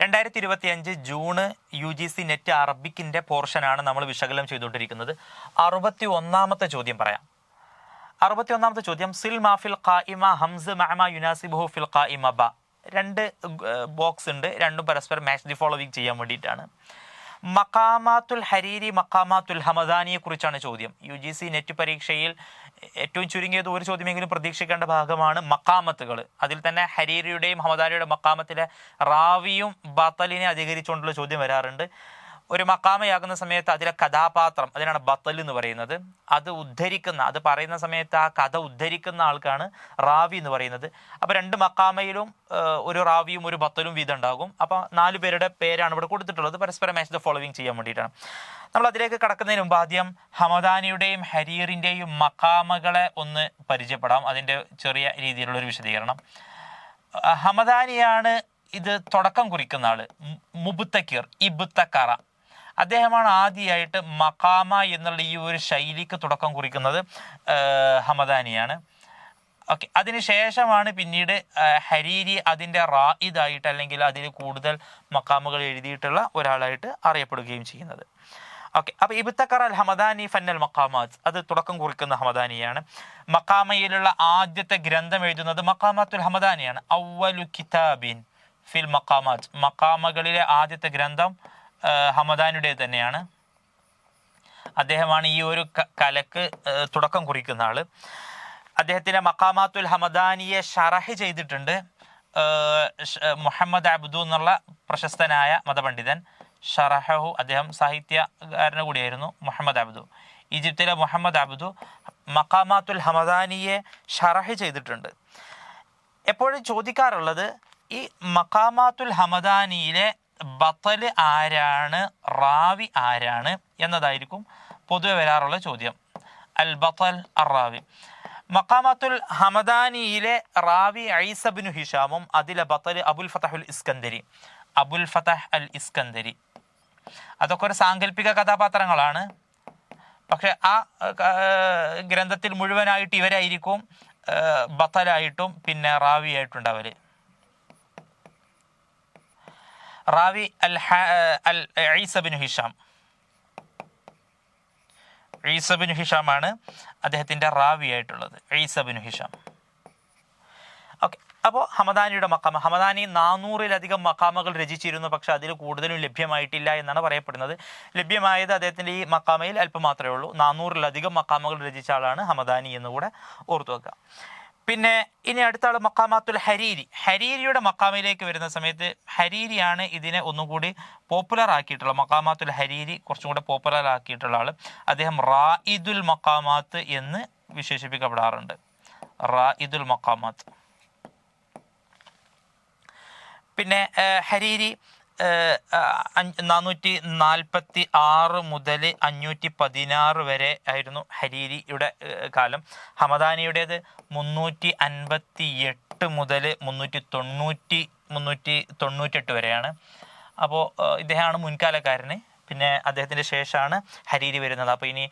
2025 June UGC net അറബിക്കിൻ്റെ പോർഷനാണ് നമ്മൾ വിശകലനം ചെയ്തുകൊണ്ടിരിക്കുന്നത്. 61ാമത്തെ ചോദ്യം പറയാം. 61ാമത്തെ ചോദ്യം, സിൽ മാഫിൽ ഖായിമ ഹംസ് മഅമ യുനാസിബുഹു ഫിൽ ഖായിമ ബ. രണ്ട് ബോക്സ് ഉണ്ട്, രണ്ടും പരസ്പരം മാച്ച് ദി ഫോളോവിങ് ചെയ്യാൻ വേണ്ടിയിട്ടാണ്. മഖാമാത്തുൽ ഹരീരി മഖാമാത്തുൽ ഹമദാനിയെ കുറിച്ചാണ് ചോദ്യം. UGC നെറ്റ് പരീക്ഷയിൽ ഏറ്റവും ചുരുങ്ങിയത് ഒരു ചോദ്യമെങ്കിലും പ്രതീക്ഷിക്കേണ്ട ഭാഗമാണ് മഖാമത്തുകൾ. അതിൽ തന്നെ ഹരീരിയുടെയും ഹമദാനിയുടെ മഖാമത്തിലെ റാവിയും ബത്തലിനെ അധികരിച്ചുകൊണ്ടുള്ള ചോദ്യം വരാറുണ്ട്. ഒരു മഖാമയാകുന്ന സമയത്ത് അതിലെ കഥാപാത്രം, അതിനാണ് ബത്തൽ എന്ന് പറയുന്നത്, അത് പറയുന്ന സമയത്ത് ആ കഥ ഉദ്ധരിക്കുന്ന ആൾക്കാണ് റാവി എന്ന് പറയുന്നത്. അപ്പോൾ രണ്ട് മഖാമയിലും ഒരു റാവിയും ഒരു ബത്തലും വീതം ഉണ്ടാകും. അപ്പോൾ 4 പേരുടെ പേരാണ് ഇവിടെ കൊടുത്തിട്ടുള്ളത്, പരസ്പരം മാച്ച് ദ ഫോളോവിങ് ചെയ്യാൻ വേണ്ടിയിട്ടാണ്. നമ്മൾ അതിലേക്ക് കടക്കുന്നതിന് മുമ്പ് ആദ്യം ഹമദാനിയുടെയും ഹരീറിൻ്റെയും മഖാമകളെ ഒന്ന് പരിചയപ്പെടാം. അതിൻ്റെ ചെറിയ രീതിയിലുള്ളൊരു വിശദീകരണം. ഹമദാനിയാണ് ഇത് തുടക്കം കുറിക്കുന്ന ആള്. മുബ്തക്കിർ ഇബ്തക്കറ, അദ്ദേഹമാണ് ആദ്യമായിട്ട് മഖാമ എന്നുള്ള ഈ ഒരു ശൈലിക്ക് തുടക്കം കുറിക്കുന്നത്. ഹമദാനിയാണ്. ഓക്കെ, അതിനുശേഷമാണ് പിന്നീട് ഹരീരി അതിൻ്റെ റായിദായിട്ട് അല്ലെങ്കിൽ അതിൽ കൂടുതൽ മഖാമുകൾ എഴുതിയിട്ടുള്ള ഒരാളായിട്ട് അറിയപ്പെടുകയും ചെയ്യുന്നത്. ഓക്കെ, അപ്പോൾ ഇബ്തക്കർ അൽ ഹമദാനി ഫന്നൽ മഖാമാത്ത്, അത് തുടക്കം കുറിക്കുന്ന ഹമദാനിയാണ്. മഖാമയിലുള്ള ആദ്യത്തെ ഗ്രന്ഥം എഴുതുന്നത് മഖാമാത്തുൽ ഹമദാനിയാണ്. അവ്വലു കിതാബിൻ ഫിൽ മഖാമാത്ത്, മഖാമകളിലെ ആദ്യത്തെ ഗ്രന്ഥം ഹമദാനിയുടെ തന്നെയാണ്. അദ്ദേഹമാണ് ഈ ഒരു കലക്ക് തുടക്കം കുറിക്കുന്ന ആള്. അദ്ദേഹത്തിൻ്റെ മഖാമാത്തുൽ ഹമദാനിയെ ഷറഹ് ചെയ്തിട്ടുണ്ട് മുഹമ്മദ് അബ്ദു എന്നുള്ള പ്രശസ്തനായ മതപണ്ഡിതൻ. ഷറഹു, അദ്ദേഹം സാഹിത്യകാരന് കൂടിയായിരുന്നു. മുഹമ്മദ് അബ്ദു, ഈജിപ്തിലെ മുഹമ്മദ് അബ്ദു മഖാമാത്തുൽ ഹമദാനിയെ ഷറഹ് ചെയ്തിട്ടുണ്ട്. എപ്പോഴും ചോദിക്കാറുള്ളത് ഈ മഖാമാത്തുൽ ഹമദാനിയിലെ ബത്തൽ ആരാണ്, റാവി ആരാണ് എന്നതായിരിക്കും പൊതുവെ വരാറുള്ള ചോദ്യം. അൽ ബത്തൽ അർ റാവി. മഖാമാത്തുൽ ഹമദാനിയിലെ റാവി ഈസ ബിൻ ഹിഷാമും അതിലെ ബത്തൽ അബുൽ ഫതഹ് അൽ ഇസ്കന്ദരി. അതൊക്കെ ഒരു സാങ്കല്പിക കഥാപാത്രങ്ങളാണ്. പക്ഷെ ആ ഗ്രന്ഥത്തിൽ മുഴുവനായിട്ട് ഇവരായിരിക്കും ബത്തലായിട്ടും പിന്നെ റാവി ആയിട്ടുണ്ടാവല്. റാവി ഈസ ബിൻ ഹിഷാമാണ് അദ്ദേഹത്തിൻ്റെ റാവി ആയിട്ടുള്ളത്, ഈസ ബിൻ ഹിഷാം. ഓക്കെ, അപ്പോൾ ഹമദാനിയുടെ മഖാമ, ഹമദാനി 400-ലധികം മഖാമകൾ രചിച്ചിരുന്നു. പക്ഷെ അതിൽ കൂടുതലും ലഭ്യമായിട്ടില്ല എന്നാണ് പറയപ്പെടുന്നത്. ലഭ്യമായത് അദ്ദേഹത്തിൻ്റെ ഈ മഖാമയിൽ അല്പം മാത്രമേ ഉള്ളൂ. 400-ലധികം മഖാമകൾ രചിച്ച ആളാണ് ഹമദാനി എന്നുകൂടെ ഓർത്തു വെക്കുക. പിന്നെ ഇനി അടുത്ത ആൾ മഖാമാത്തുൽ ഹരീരി. ഹരീരിയുടെ മഖാമിലേക്ക് വരുന്ന സമയത്ത് ഹരീരിയാണ് ഇതിനെ ഒന്നുകൂടി പോപ്പുലർ ആക്കിയിട്ടുള്ള, മഖാമാത്തുൽ ഹരീരി കുറച്ചും കൂടെ പോപ്പുലർ ആക്കിയിട്ടുള്ള ആൾ. അദ്ദേഹം റായിദുൽ മഖാമാത്ത് എന്ന് വിശേഷിപ്പിക്കപ്പെടാറുണ്ട്. റായിദുൽ മഖാമാത്ത്. പിന്നെ ഹരീരി 446 മുതൽ 516 വരെ ആയിരുന്നു ഹരീരിയുടെ കാലം. ഹമദാനിയുടേത് 358 മുതൽ 398 വരെയാണ്. അപ്പോൾ ഇദ്ദേഹമാണ് മുൻകാലക്കാരന്. പിന്നെ അദ്ദേഹത്തിൻ്റെ ശേഷമാണ് ഹരീരി വരുന്നത്. അപ്പോൾ ഇനി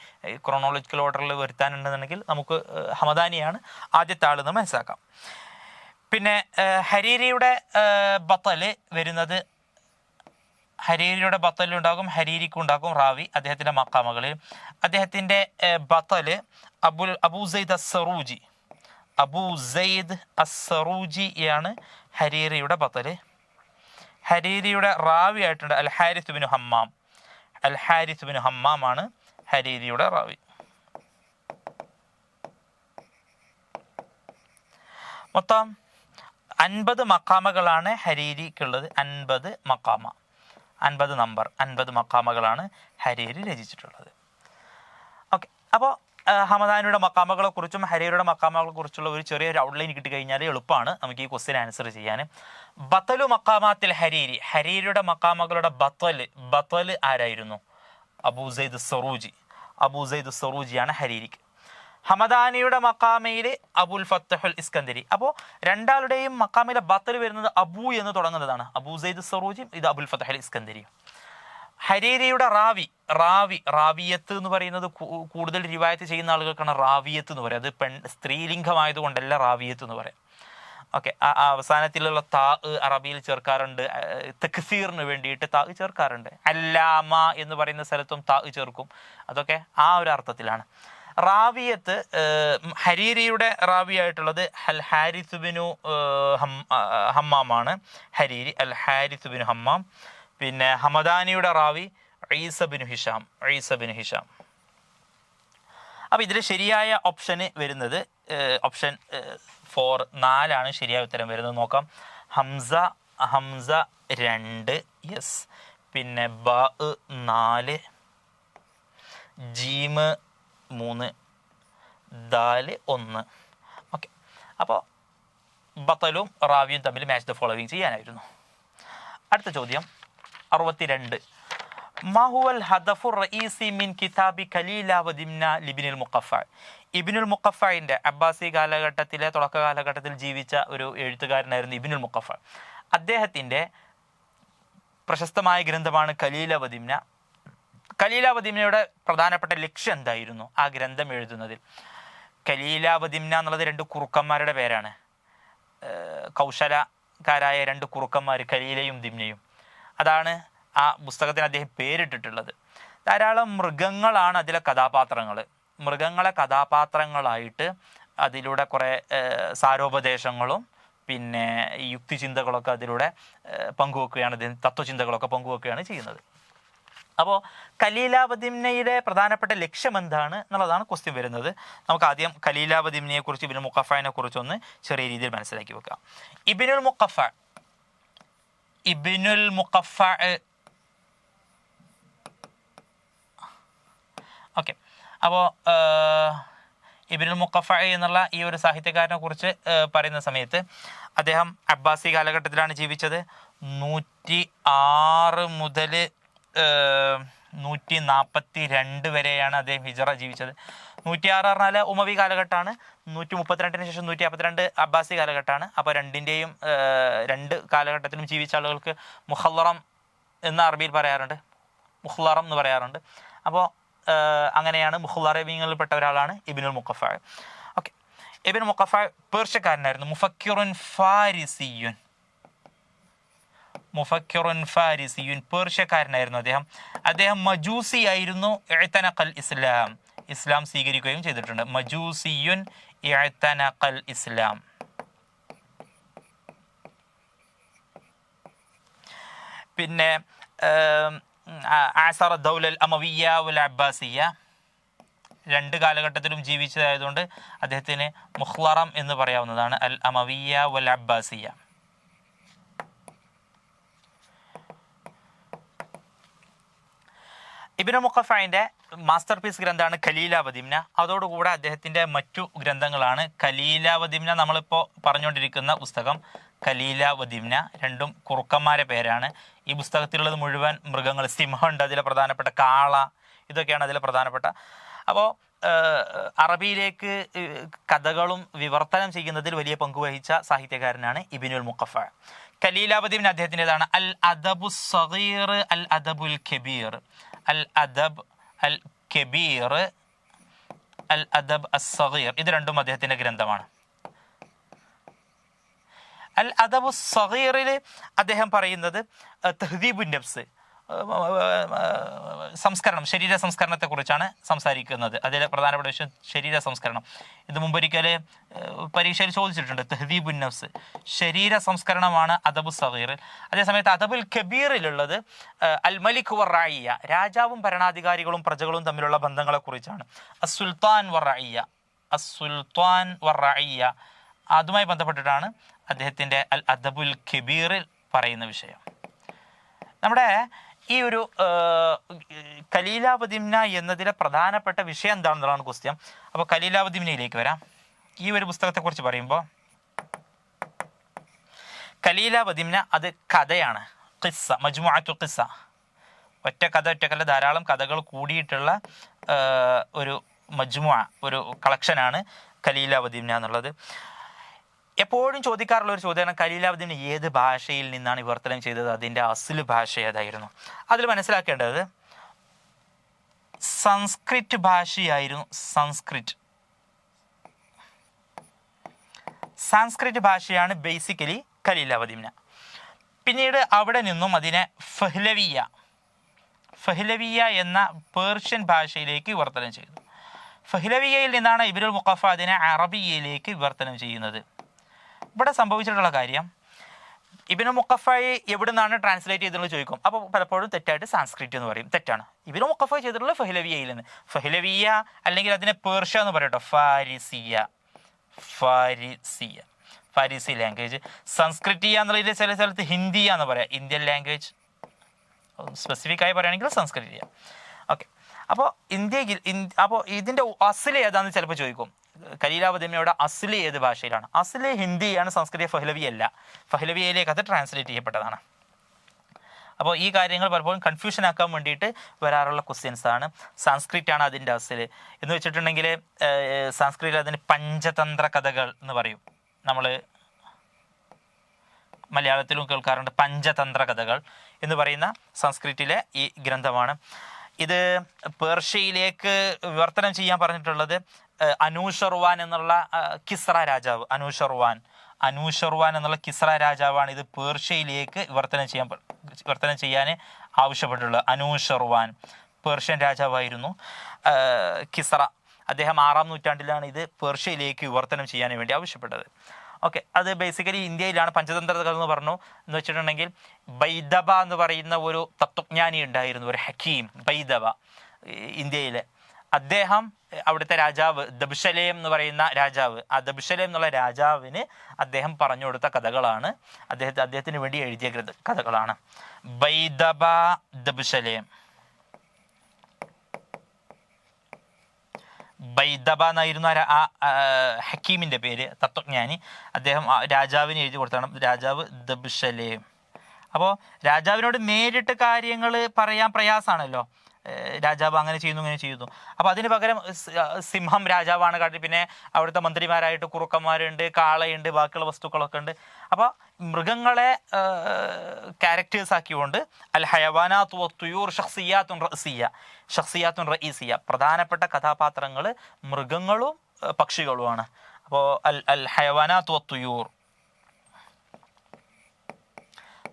ക്രോണോളജിക്കൽ ഓർഡറിൽ വരുത്താനുണ്ടെന്നുണ്ടെങ്കിൽ നമുക്ക് ഹമദാനിയാണ് ആദ്യത്തെ ആളെന്ന് മനസ്സിലാക്കാം. പിന്നെ ഹരീരിയുടെ ബത്തല് വരുന്നത്, ഹരീരിയുടെ ബത്തലുണ്ടാകും, ഹരീരിക്കുണ്ടാകും റാവി അദ്ദേഹത്തിൻ്റെ മഖാമകളിൽ. അദ്ദേഹത്തിൻ്റെ ബത്തല് അബൂ സെയ്ദ് അസ്സറൂജിയാണ് ഹരീരിയുടെ ബത്തല്. ഹരീരിയുടെ റാവി ആയിട്ടുണ്ട് അൽ ഹാരിസ് ബിൻ ഹമ്മാമാണ് ഹരീരിയുടെ റാവി. മൊത്തം 50 മഖാമകളാണ് ഹരീരിക്കുള്ളത്. 50 മഖാമ, 50 നമ്പർ, 50 മഖാമകളാണ് ഹരീരി രചിച്ചിട്ടുള്ളത്. ഓക്കെ, അപ്പോൾ ഹമദാനിയുടെ മഖാമകളെ കുറിച്ചും ഹരീരിയുടെ മഖാമകളെ കുറിച്ചുള്ള ഒരു ചെറിയൊരു ഔട്ട്ലൈൻ കിട്ടിക്കഴിഞ്ഞാൽ എളുപ്പമാണ് നമുക്ക് ഈ ക്വസ്റ്റ്യൻ ആൻസർ ചെയ്യാൻ. ബത്തലു മഖാമാത്തിൽ ഹരീരി, ഹരീരിയുടെ മഖാമകളുടെ ബത്തൽ ആരായിരുന്നു? അബൂ സെയ്ദ് സറൂജിയാണ് ഹരീരിക്ക്. ഹമദാനിയുടെ മഖാമയിൽ അബുൽ ഫത്തഹുൽ ഇസ്കന്ദരി. അപ്പോൾ രണ്ടാളുടെയും മഖാമിലെ ബത്തൽ വരുന്നത് അബൂ എന്ന് തുടങ്ങുന്നതാണ്. അബൂ സെയ്ദ് സറൂജി, ഇത് അബുൽ ഫത്തഹുൽ ഇസ്കന്ദരി. ഹരീരിയുടെ റാവിയത്ത് എന്ന് പറയുന്നത് കൂടുതൽ റിവായത്ത് ചെയ്യുന്ന ആളുകൾക്കാണ് റാവിയത്ത് എന്ന് പറയുക. അത് സ്ത്രീലിംഗമായതുകൊണ്ടല്ല റാവിയത്ത് എന്ന് പറയാം. ഓക്കെ, അവസാനത്തിലുള്ള താ അറബിയിൽ ചേർക്കാറുണ്ട്. തക്സീറിന് വേണ്ടിയിട്ട് താ ചേർക്കാറുണ്ട്. അല്ലാമ എന്ന് പറയുന്ന സ്ഥലത്തും താ ചേർക്കും. അതൊക്കെ ആ ഒരു അർത്ഥത്തിലാണ്. റാവിയത്ത് ഹരീരിയുടെ റാവിയായിട്ടുള്ളത് അൽ ഹാരിസ് ബിനു ഹമ്മാമാണ്. ഹരീരി അൽ ഹാരിസ് ബിനു ഹമ്മാം. പിന്നെ ഹമദാനിയുടെ റാവി ഈസ ബിനു ഹിഷാം. അപ്പോൾ ഇതിൽ ശരിയായ ഓപ്ഷന് വരുന്നത് ഓപ്ഷൻ 4 4 ശരിയായ ഉത്തരം വരുന്നത്. നോക്കാം. ഹംസ 2, യെസ്. പിന്നെ ബ 4, ജീമ് 3, ദാല് 1. ഓക്കെ, അപ്പോൾ ബത്തലും റാവിയും തമ്മിൽ മാച്ച് ദ ഫോളോവിങ് ചെയ്യാനായിരുന്നു. അടുത്ത ചോദ്യം 62. മാഹുവൽ ഹദഫു റഈസി മിൻ കിതാബി ഖലീല വദിംന ലിബ്നുൽ മുഖഫ. ഇബ്നുൽ മുഖഫയുടെ അബ്ബാസി കാലഘട്ടത്തിലെ തുടക്ക കാലഘട്ടത്തിൽ ജീവിച്ച ഒരു എഴുത്തുകാരനായിരുന്നു ഇബ്നുൽ മുഖഫ. അദ്ദേഹത്തിൻ്റെ പ്രശസ്തമായ ഗ്രന്ഥമാണ് ഖലീല വദിംന. ഖലീല വദിംനയുടെ പ്രധാനപ്പെട്ട ലക്ഷ്യം എന്തായിരുന്നു ആ ഗ്രന്ഥം എഴുതുന്നതിൽ? ഖലീല വദിംന എന്നുള്ളത് 2 കുറുക്കന്മാരുടെ പേരാണ്. കൗശലക്കാരായ 2 കുറുക്കന്മാർ, ഖലീലയും ദിംനയും. അതാണ് ആ പുസ്തകത്തിന് അദ്ദേഹം പേരിട്ടിട്ടുള്ളത്. ധാരാളം മൃഗങ്ങളാണ് അതിലെ കഥാപാത്രങ്ങൾ. മൃഗങ്ങളെ കഥാപാത്രങ്ങളായിട്ട് അതിലൂടെ കുറേ സാരോപദേശങ്ങളും പിന്നെ യുക്തിചിന്തകളൊക്കെ അതിലൂടെ പങ്കുവെക്കുകയാണ്, തത്വചിന്തകളൊക്കെ പങ്കുവെക്കുകയാണ് ചെയ്യുന്നത്. അപ്പോൾ ഖലീല വദിംനയുടെ പ്രധാനപ്പെട്ട ലക്ഷ്യം എന്താണ് എന്നുള്ളതാണ് ക്വസ്റ്റ്യൻ വരുന്നത്. നമുക്ക് ആദ്യം ഖലീല വദിംനയെ കുറിച്ച്, ഇബ്നുൽ മുഖഫയെ കുറിച്ച് ഒന്ന് ചെറിയ രീതിയിൽ മനസ്സിലാക്കി വെക്കാം. ഇബ്നുൽ മുഖഫ ഓക്കെ, അപ്പോൾ ഇബ്നുൽ മുഖഫ എന്നുള്ള ഈ ഒരു സാഹിത്യകാരനെ കുറിച്ച് പറയുന്ന സമയത്ത് അദ്ദേഹം അബ്ബാസി കാലഘട്ടത്തിലാണ് ജീവിച്ചത്. 106 മുതൽ 142 വരെയാണ് അദ്ദേഹം ഹിജറ ജീവിച്ചത്. 106 പറഞ്ഞാൽ ഉമവി കാലഘട്ടമാണ്. 132 ശേഷം 152 അബ്ബാസി കാലഘട്ടമാണ്. അപ്പോൾ രണ്ടിൻ്റെയും 2 കാലഘട്ടത്തിലും ജീവിച്ച ആളുകൾക്ക് മുഹല്ലറം എന്ന് അറബിയിൽ പറയാറുണ്ട്, മുഹ്ലറം എന്ന് പറയാറുണ്ട്. അപ്പോൾ അങ്ങനെയാണ് മുഹ്ലറബീങ്ങളിൽപ്പെട്ട ഒരാളാണ് ഇബ്നുൽ മുഖഫ. ഓക്കെ, ഇബ്നുൽ മുഖഫ പേർഷ്യക്കാരനായിരുന്നു. മുഫക്കിറുൻ ഫാരിസിയുൻ പേർഷ്യക്കാരനായിരുന്നു അദ്ദേഹം മജൂസി ആയിരുന്നു. ഇഅ്തനഖൽ ഇസ്ലാം സ്വീകരിക്കുകയും ചെയ്തിട്ടുണ്ട്. മജൂസിയുൻ ഇഅ്തനഖൽ ഇസ്ലാം. പിന്നെ ആസറ ദൗലൽ അമവിയ്യ വൽ അബ്ബാസിയ്യ, 2 കാലഘട്ടത്തിലും ജീവിച്ചതായതുകൊണ്ട് അദ്ദേഹത്തിന് മുഹ്ലറം എന്ന് പറയാവുന്നതാണ്. അൽ അമവിയ്യ വൽ അബ്ബാസിയ്യ. ഇബ്നുൽ മുഖഫയുടെ മാസ്റ്റർ പീസ് ഗ്രന്ഥമാണ് ഖലീല വദിംന. അതോടുകൂടെ അദ്ദേഹത്തിൻ്റെ മറ്റു ഗ്രന്ഥങ്ങളാണ് ഖലീല വദിംന, നമ്മളിപ്പോൾ പറഞ്ഞുകൊണ്ടിരിക്കുന്ന പുസ്തകം ഖലീല വദിംന. 2 കുറുക്കന്മാരെ പേരാണ്. ഈ പുസ്തകത്തിലുള്ളത് മുഴുവൻ മൃഗങ്ങൾ, സിംഹമുണ്ട് അതിലെ പ്രധാനപ്പെട്ട, കാള, ഇതൊക്കെയാണ് അതിലെ പ്രധാനപ്പെട്ട. അപ്പോൾ അറബിയിലേക്ക് കഥകളും വിവർത്തനം ചെയ്യുന്നതിൽ വലിയ പങ്കുവഹിച്ച സാഹിത്യകാരനാണ് ഇബ്നുൽ മുഖഫ. ഖലീല വദിംന അദ്ദേഹത്തിൻ്റെതാണ്. അൽ അദബു സഗീർ, അൽ അദബുൽ കബീർ. അൽ അദബ് അൽ കബീർ, അൽ അദബ് അസ്സഗീർ, ഇത് 2 അദ്ദേഹത്തിൻ്റെ ഗ്രന്ഥമാണ്. അൽ അദബു സഗീറിൽ അദ്ദേഹം പറയുന്നത് തഹ്ദീബുൻ നഫ്സ്, സംസ്കരണം, ശരീര സംസ്കരണത്തെക്കുറിച്ചാണ് സംസാരിക്കുന്നത്. അതിലെ പ്രധാനപ്പെട്ട വിഷയം ശരീര സംസ്കരണം. ഇത് മുമ്പൊരിക്കൽ പരീക്ഷയിൽ ചോദിച്ചിട്ടുണ്ട്. തഹ്ദീബുൻ നഫ്സ്, ശരീര സംസ്കരണമാണ് അദബു സഗീറിൽ. അതേസമയത്ത് അദബുൽ കബീറിലുള്ളത് അൽ മലിക് വർ റഅയ്യ, രാജാവും ഭരണാധികാരികളും പ്രജകളും തമ്മിലുള്ള ബന്ധങ്ങളെക്കുറിച്ചാണ്. അസ്സുൽത്താൻ വർ റഅയ്യ, അതുമായി ബന്ധപ്പെട്ടിട്ടാണ് അദ്ദേഹത്തിൻ്റെ അൽ അദബുൽ കബീറിൽ പറയുന്ന വിഷയം. നമ്മുടെ ഈ ഒരു ഖലീല വദിംന എന്നതിലെ പ്രധാനപ്പെട്ട വിഷയം എന്താണെന്നുള്ളതാണ് ക്വസ്റ്റ്യൻ. അപ്പോൾ ഖലീല വദിംനയിലേക്ക് വരാം. ഈ ഒരു പുസ്തകത്തെക്കുറിച്ച് പറയുമ്പോൾ ഖലീല വദിംന അത് കഥയാണ്. ഖിസ്സ, മജ്മുഅത്തു ഖിസ്സ, ഒറ്റക്കഥ ധാരാളം കഥകൾ കൂടിയിട്ടുള്ള ഒരു മജ്മുഅ, ഒരു കളക്ഷനാണ് ഖലീല വദിംന എന്നുള്ളത്. എപ്പോഴും ചോദിക്കാറുള്ള ഒരു ചോദ്യമാണ് ഖലീല വദിംന ഏത് ഭാഷയിൽ നിന്നാണ് വിവർത്തനം ചെയ്തത്, അതിൻ്റെ അസ്ല് ഭാഷ ഏതായിരുന്നു? അതിൽ മനസ്സിലാക്കേണ്ടത് സംസ്കൃത് ഭാഷയായിരുന്നു. സാൻസ്ക്രിറ്റ് ഭാഷയാണ് ബേസിക്കലി ഖലീലാവതി ദിംന. പിന്നീട് അവിടെ നിന്നും അതിനെ ഫഹ്ലവിയ എന്ന പേർഷ്യൻ ഭാഷയിലേക്ക് വിവർത്തനം ചെയ്തു. ഫഹ്ലവിയയിൽ നിന്നാണ് ഇബ്നുൽ മുഖഫ അതിനെ അറബിയയിലേക്ക് വിവർത്തനം ചെയ്യുന്നത്. ഇവിടെ സംഭവിച്ചിട്ടുള്ള കാര്യം, ഇബ്നുൽ മുഖഫയെ എവിടെ നിന്നാണ് ട്രാൻസ്ലേറ്റ് ചെയ്തെന്ന് ചോദിക്കും. അപ്പോൾ പലപ്പോഴും തെറ്റായിട്ട് സാൻസ്ക്രിറ്റ് എന്ന് പറയും. തെറ്റാണ്. ഇബ്നുൽ മുഖഫ ചെയ്തിട്ടുള്ള ഫഹ്ലവിയയിൽ നിന്ന്. ഫഹ്ലവിയ അല്ലെങ്കിൽ അതിനെ പേർഷ്യ എന്ന് പറയട്ടോ, ഫാരിസി ലാംഗ്വേജ്. സംസ്കൃതിയ എന്നുള്ളതിൽ ചില സ്ഥലത്ത് ഹിന്ദിയ എന്ന് പറയാം, ഇന്ത്യൻ ലാംഗ്വേജ്. സ്പെസിഫിക് ആയി പറയുകയാണെങ്കിൽ സംസ്കൃതിയ. ഓക്കെ, അപ്പോൾ അപ്പോൾ ഇതിൻ്റെ അസ്ല് ഏതാണെന്ന് ചിലപ്പോൾ ചോദിക്കും. ഖലീലാവതി ദിംനയുടെ അസ്ല് ഏത് ഭാഷയിലാണ്? അസ്ല് ഹിന്ദിയാണ്, സംസ്കൃതിയ ഫഹ്ലവി അല്ല. ഫഹ്ലവിയയിലേക്ക് അത് ട്രാൻസ്ലേറ്റ് ചെയ്യപ്പെട്ടതാണ്. അപ്പോൾ ഈ കാര്യങ്ങൾ പലപ്പോഴും കൺഫ്യൂഷൻ ആക്കാൻ വേണ്ടിയിട്ട് വരാറുള്ള ക്വസ്റ്റ്യൻസ് ആണ്. സാൻസ്ക്രിറ്റ് ആണ് അതിൻ്റെ അസ്ല് എന്ന് വെച്ചിട്ടുണ്ടെങ്കിൽ സാൻസ്ക്രിറ്റിൽ അതിന് പഞ്ചതന്ത്ര കഥകൾ എന്ന് പറയും. നമ്മൾ മലയാളത്തിലും കേൾക്കാറുണ്ട് പഞ്ചതന്ത്ര കഥകൾ എന്ന് പറയുന്ന സംസ്കൃതിയിലെ ഈ ഗ്രന്ഥമാണ്. ഇത് പേർഷ്യയിലേക്ക് വിവർത്തനം ചെയ്യാൻ പറഞ്ഞിട്ടുള്ളത് അനൂഷർവാൻ എന്നുള്ള കിസ്ര രാജാവ്. അനൂഷർവാൻ എന്നുള്ള കിസ്ര രാജാവാണ് ഇത് പേർഷ്യയിലേക്ക് വിവർത്തനം ചെയ്യാൻ ആവശ്യപ്പെട്ടുള്ളത്. അനൂഷർവാൻ പേർഷ്യൻ രാജാവായിരുന്നു കിസ്ര. അദ്ദേഹം 6-ാം നൂറ്റാണ്ടിലാണ് ഇത് പേർഷ്യയിലേക്ക് വിവർത്തനം ചെയ്യാൻ വേണ്ടി ആവശ്യപ്പെട്ടത്. ഓക്കെ, അത് ബേസിക്കലി ഇന്ത്യയിലാണ്. പഞ്ചതന്ത്രകൾ എന്ന് പറഞ്ഞു എന്ന് വെച്ചിട്ടുണ്ടെങ്കിൽ ബൈദബ എന്ന് പറയുന്ന ഒരു തത്വജ്ഞാനി ഉണ്ടായിരുന്നു, ഒരു ഹക്കീം ബൈദബ ഇന്ത്യയിലെ. അദ്ദേഹം അവിടുത്തെ രാജാവ് ദബ്ഷലേം എന്ന് പറയുന്ന രാജാവ്, ആ ദബ്ഷലേം എന്നുള്ള രാജാവിന് അദ്ദേഹം പറഞ്ഞു കൊടുത്ത കഥകളാണ്, അദ്ദേഹത്തിന് വേണ്ടി എഴുതിയ കഥകളാണ്. ബൈദബ ദബ്ഷലേം, ബൈദബ എന്നായിരുന്നു ആ ഹക്കീമിൻ്റെ പേര്, തത്വജ്ഞാനി. അദ്ദേഹം രാജാവിന് എഴുതി കൊടുത്താണ്, രാജാവ് ദബ്ഷലേം. അപ്പോൾ രാജാവിനോട് നേരിട്ട് കാര്യങ്ങൾ പറയാൻ പ്രയാസമാണല്ലോ, രാജാവ് അങ്ങനെ ചെയ്യുന്നു ഇങ്ങനെ ചെയ്യുന്നു. അപ്പോൾ അതിന് പകരം സിംഹം രാജാവാണ് കാട്ടി, പിന്നെ അവിടുത്തെ മന്ത്രിമാരായിട്ട് കുറുക്കന്മാരുണ്ട്, കാളയുണ്ട്, ബാക്കിയുള്ള വസ്തുക്കളൊക്കെ ഉണ്ട്. അപ്പോൾ മൃഗങ്ങളെ ക്യാരക്ടേഴ്സ് ആക്കിക്കൊണ്ട് അൽ ഹയവാനാത്തു വത്തുയൂർ ഷഖ്സിയാത്തുൻ റഈസിയ, പ്രധാനപ്പെട്ട കഥാപാത്രങ്ങൾ മൃഗങ്ങളും പക്ഷികളുമാണ്. അപ്പോൾ അൽ ഹയവാനാത്തു വത്തുയൂർ,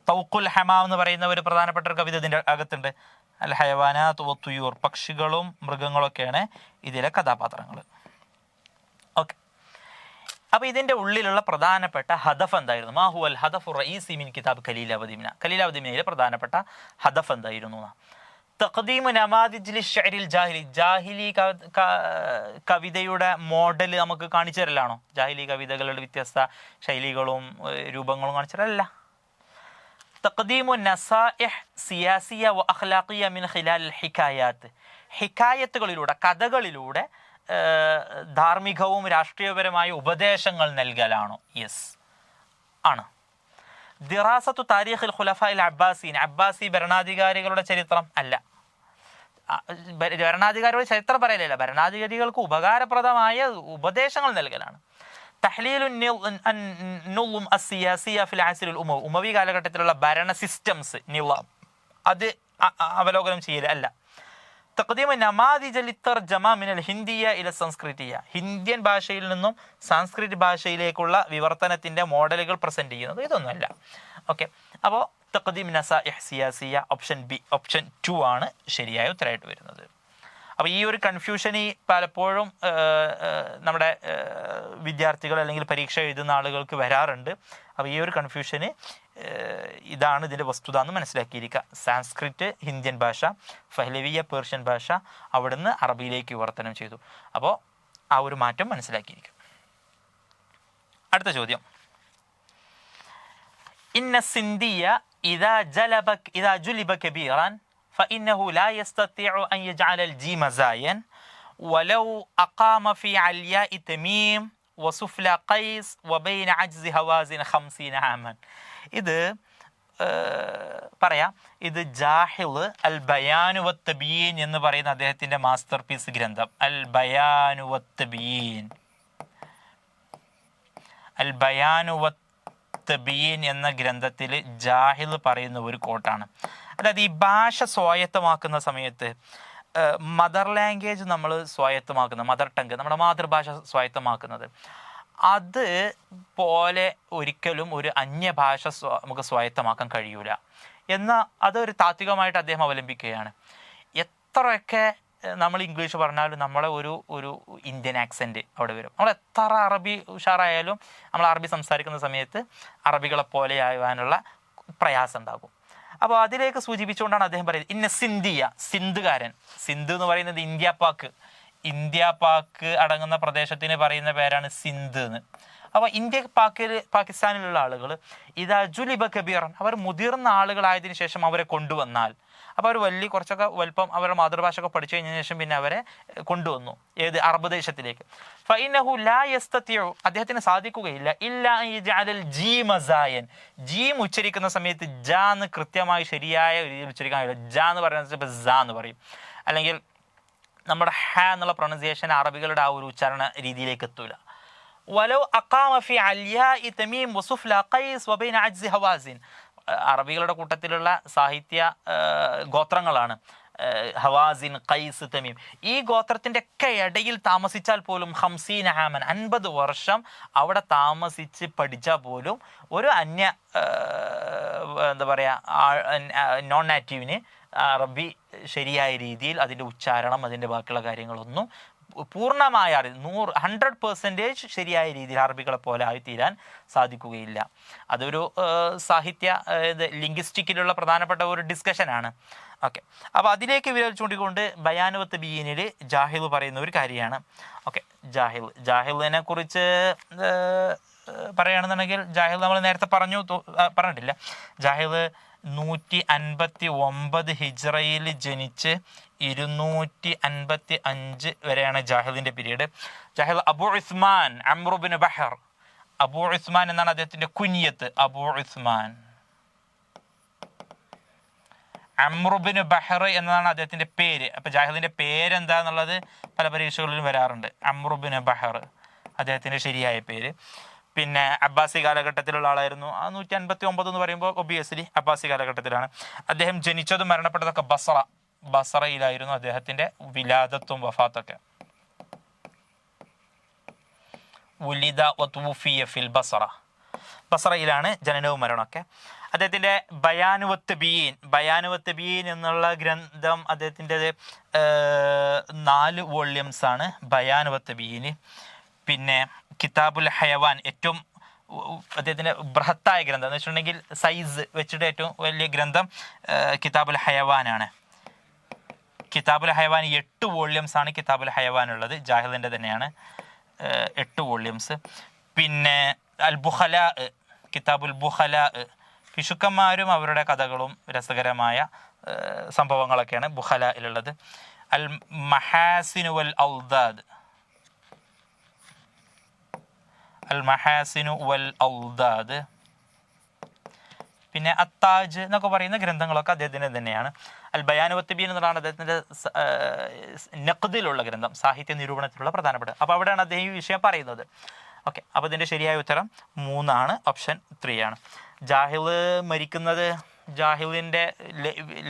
തൗഖുൽ ഹമാ എന്ന് പറയുന്ന ഒരു പ്രധാനപ്പെട്ട ഒരു കവിത ഇതിൻ്റെ അകത്തുണ്ട്. അൽ ഹയവാനാത്ത് വത്തുയൂർ, പക്ഷികളും മൃഗങ്ങളൊക്കെയാണ് ഇതിലെ കഥാപാത്രങ്ങൾ. ഓക്കെ, അപ്പോൾ ഇതിൻ്റെ ഉള്ളിലുള്ള പ്രധാനപ്പെട്ട ഹദഫ് എന്തായിരുന്നു? മാ ഹുവൽ ഹദഫു റഈസി മിൻ കിതാബ് ഖലീലാവതി ദിംന. ഖലീലാവതി ദിംനയിലെ പ്രധാനപ്പെട്ട ഹദഫ് എന്തായിരുന്നു? തഖ്ദീമു നമാദിജ് ലിശ്ശഅരിൽ ജാഹിലി, ജാഹിലി കവിതയുടെ മോഡൽ നമുക്ക് കാണിച്ചു തരലാണോ? ജാഹിലി കവിതകളുടെ വ്യത്യസ്ത ശൈലികളും രൂപങ്ങളും കാണിച്ചു തരല്ല. തഖ്ദീമു നസാഇഹ് സിയാസിയ വ അഖ്ലാഖിയ മിൻ ഖിലാൽ ഹിക്കായാത്ത്, ഹിക്കായത്തുകളിലൂടെ, കഥകളിലൂടെ ധാർമ്മികവും രാഷ്ട്രീയപരമായ ഉപദേശങ്ങൾ നൽകലാണോ? യെസ് ആണ്. ദിറാസത്തു താരീഖിൽ ഖുലഫാഇൽ അബ്ബാസീൻ, അബ്ബാസി ഭരണാധികാരികളുടെ ചരിത്രം അല്ല. ഭരണാധികാരികളുടെ ചരിത്രം പറയലല്ല, ഭരണാധികാരികൾക്ക് ഉപകാരപ്രദമായ ഉപദേശങ്ങൾ നൽകലാണ്. തഹ്ലീലു നുളും അസ്സിയാസിയ ഫിൽ അസ്രിൽ ഉമവി കാലഘട്ടത്തിലുള്ള ഭരണ സിസ്റ്റംസ്, നിളാം, അത് അവലോകനം ചെയ്യലല്ല. തഖ്ദീമു നമാദിജ ലിത്തർജമ മിനൽ ഹിന്ദിയ ഇല സംസ്കൃതിയ, ഹിന്ദിയൻ ഭാഷയിൽ നിന്നും സാൻസ്ക്രിറ്റ് ഭാഷയിലേക്കുള്ള വിവർത്തനത്തിൻ്റെ മോഡലുകൾ പ്രസൻറ്റ് ചെയ്യുന്നത് ഇതൊന്നുമല്ല. ഓക്കെ, അപ്പോൾ തഖ്ദീം നസാഇഹ് സിയാസിയ, ഓപ്ഷൻ ബി, ഓപ്ഷൻ 2 ആണ് ശരിയായ ഉത്തരമായിട്ട് വരുന്നത്. അപ്പോൾ ഈ ഒരു കൺഫ്യൂഷൻ ഈ പലപ്പോഴും നമ്മുടെ വിദ്യാർത്ഥികൾ അല്ലെങ്കിൽ പരീക്ഷ എഴുതുന്ന ആളുകൾക്ക് വരാറുണ്ട്. അപ്പോൾ ഈ ഒരു കൺഫ്യൂഷന് ഇതാണ് ഇതിൻ്റെ വസ്തുത എന്ന് മനസ്സിലാക്കിയിരിക്കുക. സാൻസ്ക്രിറ്റ് ഹിന്ദിയൻ ഭാഷ, ഫഹ്ലവിയ പേർഷ്യൻ ഭാഷ, അവിടുന്ന് അറബിയിലേക്ക് വിവർത്തനം ചെയ്തു. അപ്പോൾ ആ ഒരു മാറ്റം മനസ്സിലാക്കിയിരിക്കുക. അടുത്ത ചോദ്യം, ഇന്ന സിന്ധിയ ഇദാ ജുലിബ കബീറാൻ فإنه لا يستطيع أن يجعل الجيم زايا ولو أقام في علياء تميم وسفلى قيس وبين عجز هوازن 50 عاما. ഇത് പറയാം, ഇത് ജാഹിള് അൽ ബയാനു വത്തബീൻ എന്ന് പറയുന്ന അദ്ദേഹത്തിൻ്റെ മാസ്റ്റർ പീസ് ഗ്രന്ഥം, അൽ ബയാനു വത്തബീൻ എന്ന ഗ്രന്ഥത്തിൽ ജാഹിള് പറയുന്ന ഒരു കോട്ടാണ്. അതായത് ഈ ഭാഷ സ്വായത്തമാക്കുന്ന സമയത്ത് മദർ ലാംഗ്വേജ് നമ്മൾ സ്വായത്തമാക്കുന്നത്, മദർ ടങ്ക് നമ്മുടെ മാതൃഭാഷ സ്വായത്തമാക്കുന്നത്, അത് പോലെ ഒരിക്കലും ഒരു അന്യഭാഷ നമുക്ക് സ്വായത്തമാക്കാൻ കഴിയൂല എന്ന അതൊരു താത്വികമായിട്ട് അദ്ദേഹം അവലംബിക്കുകയാണ്. എത്രയൊക്കെ നമ്മൾ ഇംഗ്ലീഷ് പറഞ്ഞാലും നമ്മളെ ഒരു ഇന്ത്യൻ ആക്സെൻറ്റ് അവിടെ വരും. നമ്മൾ എത്ര അറബി ഉഷാറായാലും നമ്മൾ അറബി സംസാരിക്കുന്ന സമയത്ത് അറബികളെ പോലെ ആവാനുള്ള പ്രയാസം ഉണ്ടാകും. അപ്പോൾ അതിലേക്ക് സൂചിപ്പിച്ചുകൊണ്ടാണ് അദ്ദേഹം പറയുന്നത് ഇന്ന സിന്ധിയ, സിന്ധുകാരൻ. സിന്ധു എന്ന് പറയുന്നത് ഇന്ത്യ പാക്ക് അടങ്ങുന്ന പ്രദേശത്തിന് പറയുന്ന പേരാണ് സിന്ധ് എന്ന്. അപ്പോൾ പാകിസ്ഥാനിലുള്ള ആളുകൾ ഇതാ ജുലിബ കബീറൻ, അവർ മുതിർന്ന ആളുകളായതിനു ശേഷം അവരെ കൊണ്ടുവന്നാൽ, അപ്പോൾ അവർ കുറച്ചൊക്കെ വലുപ്പം അവരുടെ മാതൃഭാഷ ഒക്കെ പഠിച്ചു കഴിഞ്ഞതിന് ശേഷം പിന്നെ അവരെ കൊണ്ടുവന്നു ഏത് അറബ് ദേശത്തിലേക്ക്. ഫഇന്നഹു ലാ യസ്തതിഉ, അദ്ദേഹത്തിന് സാധിക്കുകയില്ല ഇല്ലാ യജഅലൽ ജീമ സായൻ, ജീം ഉച്ചരിക്കുന്ന സമയത്ത് ജാ എന്ന് കൃത്യമായി ശരിയായ രീതിയിൽ ഉച്ചരിക്കാൻ കഴിയില്ല. ജാ എന്ന് പറയുന്നത് ജാ എന്ന് പറയും, അല്ലെങ്കിൽ നമ്മുടെ ഹ എന്നുള്ള പ്രൊണൗൺസിയേഷൻ അറബികളുടെ ആ ഒരു ഉച്ചാരണ രീതിയിലേക്ക് എത്തൂല. വലൗ അഖാമ ഫി അൽയാഇ തമീം വസുഫ്ല ഖൈസ് വബൈന അജ്സി ഹവാസിൻ, അറബികളുടെ കൂട്ടത്തിലുള്ള സാഹിത്യ ഗോത്രങ്ങളാണ് ഹവാസിൻ, ഖൈസ്, തമീം. ഈ ഗോത്രത്തിൻ്റെ ഒക്കെ ഇടയിൽ താമസിച്ചാൽ പോലും 50 ആമൻ, 50 വർഷം അവിടെ താമസിച്ച് പഠിച്ചാൽ പോലും ഒരു അന്യ എന്താ പറയുക നോൺ നാറ്റീവിന് അറബി ശരിയായ രീതിയിൽ അതിൻ്റെ ഉച്ചാരണം അതിൻ്റെ ബാക്കിയുള്ള കാര്യങ്ങളൊന്നും പൂർണ്ണമായ 100% ശരിയായ രീതിയിൽ അറബികളെ പോലെ ആയിത്തീരാൻ സാധിക്കുകയില്ല. അതൊരു സാഹിത്യ ലിംഗ്വിസ്റ്റിക്കിലുള്ള പ്രധാനപ്പെട്ട ഒരു ഡിസ്കഷനാണ്. ഓക്കെ, അപ്പോൾ അതിലേക്ക് വിരൽ ചൂണ്ടിക്കൊണ്ട് ബയാനുവത്ത് ബീനിൽ ജാഹിൽ പറയുന്ന ഒരു കാര്യമാണ്. ഓക്കെ, ജാഹിലിനെ കുറിച്ച് പറയുകയാണെന്നുണ്ടെങ്കിൽ ജാഹിൽ നമ്മൾ നേരത്തെ പറഞ്ഞിട്ടില്ല. ജാഹിൽ 159 ഹിജ്റയിൽ ജനിച്ച് 255 വരെയാണ് ജാഹിലിൻ്റെ പീരീഡ്. ജാഹിൽ അബു ഉസ്മാൻ അംറു ബിൻ ബഹർ, അബു ഉസ്മാൻ എന്നാണ് അദ്ദേഹത്തിൻ്റെ കുനിയത്ത്. അബു ഉസ്മാൻ അംറു ബിൻ ബഹർ എന്നതാണ് അദ്ദേഹത്തിൻ്റെ പേര്. അപ്പോൾ ജാഹിലിൻ്റെ പേരെന്താന്നുള്ളത് പല പരീക്ഷകളിലും വരാറുണ്ട്. അംറു ബിൻ ബഹർ അദ്ദേഹത്തിൻ്റെ ശരിയായ പേര്. പിന്നെ അബ്ബാസി കാലഘട്ടത്തിലുള്ള ആളായിരുന്നു. 159 എന്ന് പറയുമ്പോൾ ഒബിയസ്ലി അബ്ബാസി കാലഘട്ടത്തിലാണ്. അദ്ദേഹം ജനിച്ചതും മരണപ്പെട്ടതൊക്കെ ബസറയിലായിരുന്നു. അദ്ദേഹത്തിൻ്റെ വിലാദത്തും വഫാത്തൊക്കെ ഉലിദ വതൂഫിയ ഫിൽ ബസറയിലാണ് ജനനവും മരണമൊക്കെ. അദ്ദേഹത്തിൻ്റെ ബയാനുവത്ത് ബീൻ എന്നുള്ള ഗ്രന്ഥം അദ്ദേഹത്തിൻ്റെത് 4 വോള്യൂംസ് ആണ് ബയാനുവത്ത് ബീന്. പിന്നെ കിതാബുൽ ഹയവാൻ ഏറ്റവും അദ്ദേഹത്തിൻ്റെ ബൃഹത്തായ ഗ്രന്ഥം എന്ന് വെച്ചിട്ടുണ്ടെങ്കിൽ സൈസ് വെച്ചിട്ട് ഏറ്റവും വലിയ ഗ്രന്ഥം കിതാബുൽ ഹയവാനാണ്. കിതാബുൽ ഹയവാൻ 8 വോള്യൂംസ് ആണ് കിതാബുൽ ഹയവാൻ ഉള്ളത്. ജാഹിലിൻ്റെ തന്നെയാണ് 8 വോള്യൂംസ്. പിന്നെ അൽ ബുഖലാ, കിതാബുൽ ബുഖലാ, പിശുക്കന്മാരും അവരുടെ കഥകളും രസകരമായ സംഭവങ്ങളൊക്കെയാണ് ബുഖലായിലുള്ളത്. അൽ മഹാസിനു വൽ ഔദാദ്, പിന്നെ അത്താജ് എന്നൊക്കെ പറയുന്ന ഗ്രന്ഥങ്ങളൊക്കെ അദ്ദേഹത്തിൻ്റെ തന്നെയാണ്. അൽ ബയാനുവത്ത് ബീൻ എന്നുള്ളതാണ് അദ്ദേഹത്തിൻ്റെ നഖ്ദിലുള്ള ഗ്രന്ഥം, സാഹിത്യ നിരൂപണത്തിലുള്ള പ്രധാനപ്പെട്ട. അപ്പോൾ അവിടെയാണ് അദ്ദേഹം ഈ വിഷയം പറയുന്നത്. ഓക്കെ, അപ്പോൾ ഇതിൻ്റെ ശരിയായ ഉത്തരം 3 ആണ്, ഓപ്ഷൻ 3 ആണ്. ജാഹിൽ മരിക്കുന്നത് ജാഹിലിൻ്റെ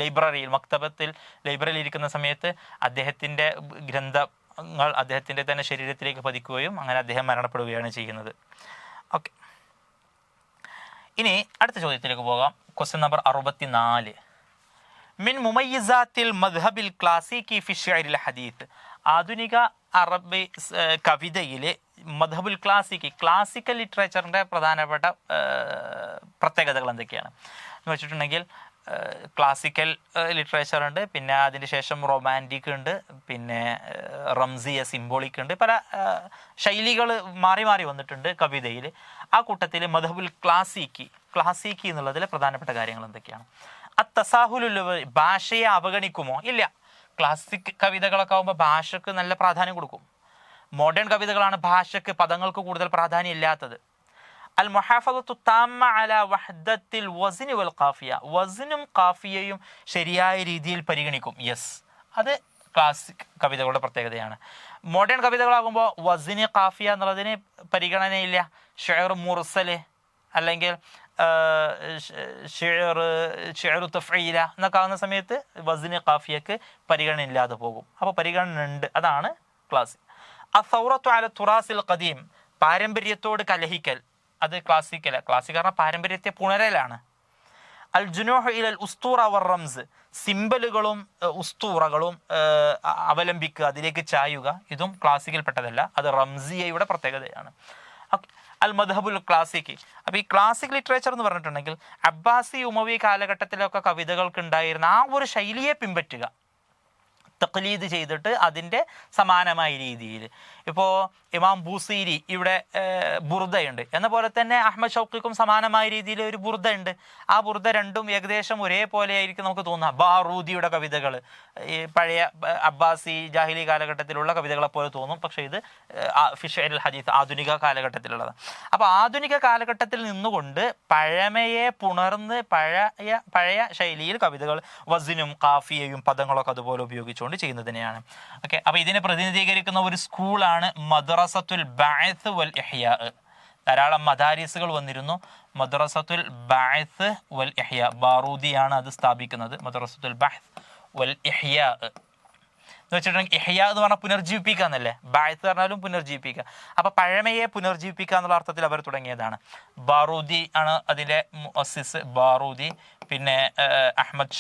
ലൈബ്രറിയിൽ ഇരിക്കുന്ന സമയത്ത് അദ്ദേഹത്തിൻ്റെ ഗ്രന്ഥങ്ങൾ അദ്ദേഹത്തിൻ്റെ തന്നെ ശരീരത്തിലേക്ക് പതിക്കുകയും അങ്ങനെ അദ്ദേഹം മരണപ്പെടുകയാണ് ചെയ്യുന്നത്. ഓക്കെ, ഇനി അടുത്ത ചോദ്യത്തിലേക്ക് പോകാം. Question number 64. മിൻ മുമയ്യിസാത്തിൽ മദ്ഹബിൽ ക്ലാസിക്കി ഫി ശിഅരിൽ ഹദീത്ത്, ആധുനിക അറബി കവിതയിൽ മദ്ഹബുൽ ക്ലാസിക്കൽ ലിറ്ററേച്ചറിൻ്റെ പ്രധാനപ്പെട്ട പ്രത്യേകതകൾ എന്തൊക്കെയാണ് എന്ന് വെച്ചിട്ടുണ്ടെങ്കിൽ ക്ലാസിക്കൽ ലിറ്ററേച്ചർ ഉണ്ട്, പിന്നെ അതിന് ശേഷം റൊമാൻറ്റിക് ഉണ്ട്, പിന്നെ റംസിയ, സിംബോളിക് ഉണ്ട്. പല ശൈലികൾ മാറി മാറി വന്നിട്ടുണ്ട് കവിതയിൽ. ആ കൂട്ടത്തിൽ മദ്ഹബുൽ ക്ലാസിക്കി എന്നുള്ളതിലെ പ്രധാനപ്പെട്ട കാര്യങ്ങൾ എന്തൊക്കെയാണ്? തസാഹുലുൽ, ഭാഷയെ അവഗണിക്കുമോ? ഇല്ല. ക്ലാസിക് കവിതകളൊക്കെ ആകുമ്പോൾ ഭാഷക്ക് നല്ല പ്രാധാന്യം കൊടുക്കും. മോഡേൺ കവിതകളാണ് ഭാഷക്ക്, പദങ്ങൾക്ക് കൂടുതൽ പ്രാധാന്യം ഇല്ലാത്തത്. അൽ മുഹാഫദത്തു താമ്മ അല വഹ്ദത്തിൽ വസ്നി വൽ ഖാഫിയ, വസ്നും ഖാഫിയയും ശരിയായ രീതിയിൽ പരിഗണിക്കും. യെസ്, അത് ക്ലാസിക് കവിതകളുടെ പ്രത്യേകതയാണ്. മോഡേൺ കവിതകളാകുമ്പോൾ വസ്നി ഖാഫിയ എന്നുള്ളതിന് പരിഗണനയില്ല. ഷെയർ മുർസൽ അല്ലെങ്കിൽ ഷെയർ തഫ്ഈല എന്നൊക്കെ ആകുന്ന സമയത്ത് വസ്നി ഖാഫിയക്ക് പരിഗണന ഇല്ലാതെ പോകും. അപ്പോൾ പരിഗണന ഉണ്ട്, അതാണ് ക്ലാസിക്. അസൗറത്തു അല തുറാസിൽ ഖദീം, പാരമ്പര്യത്തോട് കലഹിക്കൽ, അത് ക്ലാസിക്കൽ പറഞ്ഞാൽ പാരമ്പര്യത്തെ പുണരലാണ്. അൽ ജുനൂഹ് ഇലൽ ഉസ്തൂറ വർ റംസ്, സിംബലുകളും ഉസ്തൂറകളും അവലംബിക്കുക, അതിലേക്ക് ചായുക, ഇതും ക്ലാസിക്കൽ പെട്ടതല്ല, അത് റംസിയയുടെ പ്രത്യേകതയാണ്. അൽ മദ്ഹബുൽ ക്ലാസിക്. അപ്പോൾ ഈ ക്ലാസിക് ലിറ്ററേച്ചർ എന്ന് പറഞ്ഞിട്ടുണ്ടെങ്കിൽ അബ്ബാസി ഉമവി കാലഘട്ടത്തിലൊക്കെ കവിതകൾക്ക് ഉണ്ടായിരുന്ന ആ ഒരു ശൈലിയെ പിൻപറ്റുക, തഖ്ലീദ് ചെയ്തിട്ട് അതിൻ്റെ സമാനമായ രീതിയിൽ. ഇപ്പോൾ ഇമാം ബൂസീരി ഇവിടെ ബുർദയുണ്ട് എന്ന പോലെ തന്നെ അഹ്മദ് ഷൗക്കിക്കും സമാനമായ രീതിയിൽ ഒരു ബുർദയുണ്ട്. ആ ബുർദ രണ്ടും ഏകദേശം ഒരേപോലെ ആയിരിക്കും നമുക്ക് തോന്നുക. ബാറൂദിയുടെ കവിതകൾ ഈ പഴയ അബ്ബാസി ജാഹിലി കാലഘട്ടത്തിലുള്ള കവിതകളെ പോലെ തോന്നും, പക്ഷേ ഇത് ഫിഷ് ഹദീസ് ആധുനിക കാലഘട്ടത്തിലുള്ളത്. അപ്പോൾ ആധുനിക കാലഘട്ടത്തിൽ നിന്നുകൊണ്ട് പഴമയെ പുണർന്ന് പഴയ ശൈലിയിൽ കവിതകൾ വസിനും കാഫിയയും പദങ്ങളൊക്കെ അതുപോലെ ഉപയോഗിച്ചുകൊണ്ട് ചെയ്യുന്നതിനെയാണ്. ഓക്കെ, അപ്പോൾ ഇതിനെ പ്രതിനിധീകരിക്കുന്ന ഒരു സ്കൂളാണ് മദ്റസത്തുൽ ബഅത്ത് വൽ ഇഹ്യാ. ധാരാളം മദാരിസുകൾ വന്നിരുന്നു. മദ്റസത്തുൽ ബഅത്ത് വൽ ഇഹ്യാ, ബാറൂദിയാണ് അത് സ്ഥാപിക്കുന്നത്. മദ്റസത്തുൽ ബഅത്ത് വൽ ഇഹ്യാ എന്ന് വെച്ചിട്ടുണ്ടെങ്കിൽ ഇഹ്യാ എന്ന് പറഞ്ഞാൽ പുനർജീവിപ്പിക്കുക എന്നല്ലേ, ബഅത്ത് പറഞ്ഞാലും പുനർജീവിപ്പിക്കുക. അപ്പോൾ പഴമയെ പുനർജീവിപ്പിക്കുക എന്നുള്ള അർത്ഥത്തിൽ അവർ തുടങ്ങിയതാണ്. ബാറൂദി ആണ് അതിൻ്റെ മുഅസ്സിസ്, ബാറൂദി. പിന്നെ അഹ്മദ്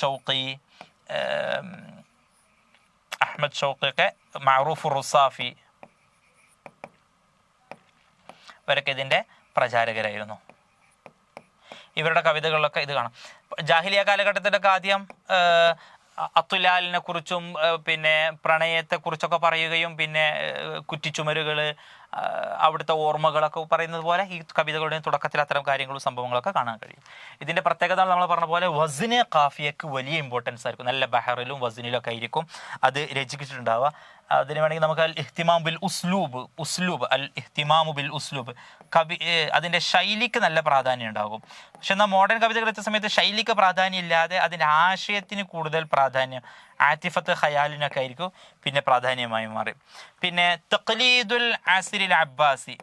ഷൗഖിയൊക്കെ, മഅറൂഫ് റുസാഫി, ഇവരൊക്കെ ഇതിൻ്റെ പ്രചാരകരായിരുന്നു. ഇവരുടെ കവിതകളിലൊക്കെ ഇത് കാണാം. ജാഹിലിയ കാലഘട്ടത്തിലൊക്കെ ആദ്യം അത്തുലാലിനെ കുറിച്ചും പിന്നെ പ്രണയത്തെക്കുറിച്ചൊക്കെ പറയുകയും പിന്നെ കുറ്റിച്ചുമരുകൾ, അവിടുത്തെ ഓർമ്മകളൊക്കെ പറയുന്നത് പോലെ ഈ കവിതകളുടെയും തുടക്കത്തിൽ അത്തരം കാര്യങ്ങളും സംഭവങ്ങളൊക്കെ കാണാൻ കഴിയും. ഇതിൻ്റെ പ്രത്യേകത നമ്മൾ പറഞ്ഞ പോലെ വസിന് കാഫിയക്ക് വലിയ ഇമ്പോർട്ടൻസ് ആയിരിക്കും. നല്ല ബഹറിലും വസിനിലൊക്കെ ആയിരിക്കും അത് രചിച്ചിട്ടുണ്ടാവുക. അതിന് വേണമെങ്കിൽ നമുക്ക് അൽ ഇഹ്തിമാം ബിൽ ഉസ്ലൂബ് അൽ ഇഹ്തിമാമു ബിൽ ഉസ്ലൂബ്, അതിൻ്റെ ശൈലിക്ക് നല്ല പ്രാധാന്യം ഉണ്ടാകും. പക്ഷെ എന്നാൽ മോഡേൺ കവിതകൾ എത്തുന്ന സമയത്ത് ശൈലിക്ക് പ്രാധാന്യം ഇല്ലാതെ അതിൻ്റെ ആശയത്തിന് കൂടുതൽ പ്രാധാന്യം, ആതിഫത്ത് ഖയാലിനൊക്കെ ആയിരിക്കും പിന്നെ പ്രാധാന്യമായി മാറി. പിന്നെ തഖ്ലീദുൽ അസ്രിൽ അബ്ബാസി,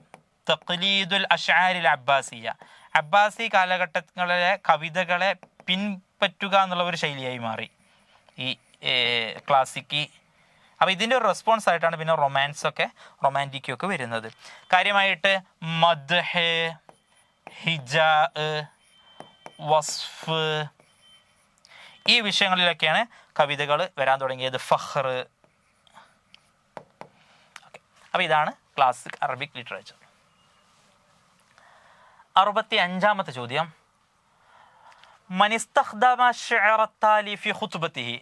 തഖ്ലീദുൽ അശ്ആരിൽ അബ്ബാസിയ, അബ്ബാസി കാലഘട്ടങ്ങളിലെ കവിതകളെ പിൻപറ്റുക എന്നുള്ള ഒരു ശൈലിയായി മാറി ഈ ക്ലാസിക്ക്. അപ്പോൾ ഇതിൻ്റെ ഒരു റെസ്പോൺസ് ആയിട്ടാണ് പിന്നെ റൊമാൻറ്റിക്കൊക്കെ വരുന്നത്. കാര്യമായിട്ട് മദ്ഹ്, ഹിജാ, വസ്ഫ്, ഈ വിഷയങ്ങളിലൊക്കെയാണ് കവിതകൾ വരാൻ തുടങ്ങിയത്. ഫഖ്ർ. അപ്പോൾ ഇതാണ് ക്ലാസിക് അറബിക് ലിറ്ററേച്ചർ. 65-ാമത്തെ ചോദ്യം, മനിസ്തഖ്ദമ ശിഅറ താലി ഫി ഖുത്ബത്തിഹി,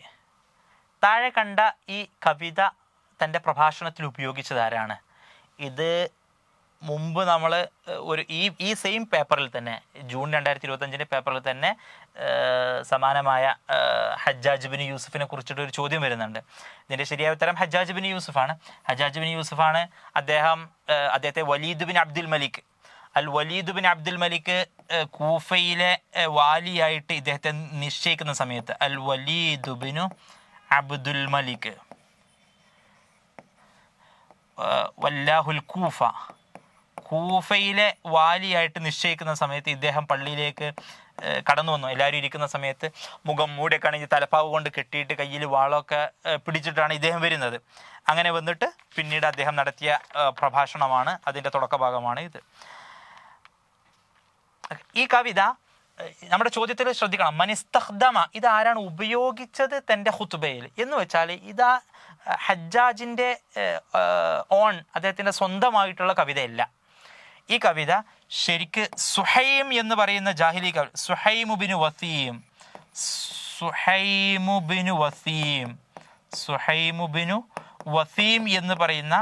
താഴെ കണ്ട ഈ കവിത തൻ്റെ പ്രഭാഷണത്തിൽ ഉപയോഗിച്ചതാരാണ്? ഇത് മുമ്പ് നമ്മൾ ഈ സെയിം പേപ്പറിൽ തന്നെ ജൂൺ 2025 പേപ്പറിൽ തന്നെ സമാനമായ ഹജ്ജാജ് ബിൻ യൂസുഫിനെ കുറിച്ചിട്ട് ഒരു ചോദ്യം വരുന്നുണ്ട്. ഇതിൻ്റെ ശരിയായ ഉത്തരം ഹജ്ജാജ് ബിൻ യൂസുഫാണ്. അദ്ദേഹത്തെ വലീദ് ബിൻ അബ്ദുൽ മലിക് കൂഫയിലെ വാലിയായിട്ട് ഇദ്ദേഹത്തെ നിശ്ചയിക്കുന്ന സമയത്ത് al Walid bin Abdul Malik വല്ലാഹുൽ കൂഫയിലെ വാലിയായിട്ട് നിശ്ചയിക്കുന്ന സമയത്ത് ഇദ്ദേഹം പള്ളിയിലേക്ക് കടന്നു വന്നു. എല്ലാവരും ഇരിക്കുന്ന സമയത്ത് മുഖം മൂടെ കണിഞ്ഞ് തലപ്പാവ് കൊണ്ട് കെട്ടിയിട്ട് കയ്യിൽ വാളൊക്കെ പിടിച്ചിട്ടാണ് ഇദ്ദേഹം വരുന്നത്. അങ്ങനെ വന്നിട്ട് പിന്നീട് അദ്ദേഹം നടത്തിയ പ്രഭാഷണമാണ്, അതിൻ്റെ തുടക്ക ഭാഗമാണ് ഇത്. ഈ കവിത നമ്മുടെ ചോദ്യത്തിൽ ശ്രദ്ധിക്കണം. മനിസ്തഖ്ദമ, ഇതാരാണ് ഉപയോഗിച്ചത് തൻ്റെ ഖുത്ബയിൽ എന്ന് വെച്ചാൽ ഇതാ ഹജ്ജാജിൻ്റെ അദ്ദേഹത്തിൻ്റെ സ്വന്തമായിട്ടുള്ള കവിതയല്ല. ഈ കവിത ശരിക്ക് സുഹൈം എന്ന് പറയുന്ന ജാഹിലി കവി, സുഹൈമു ബിനു വസീം എന്ന് പറയുന്ന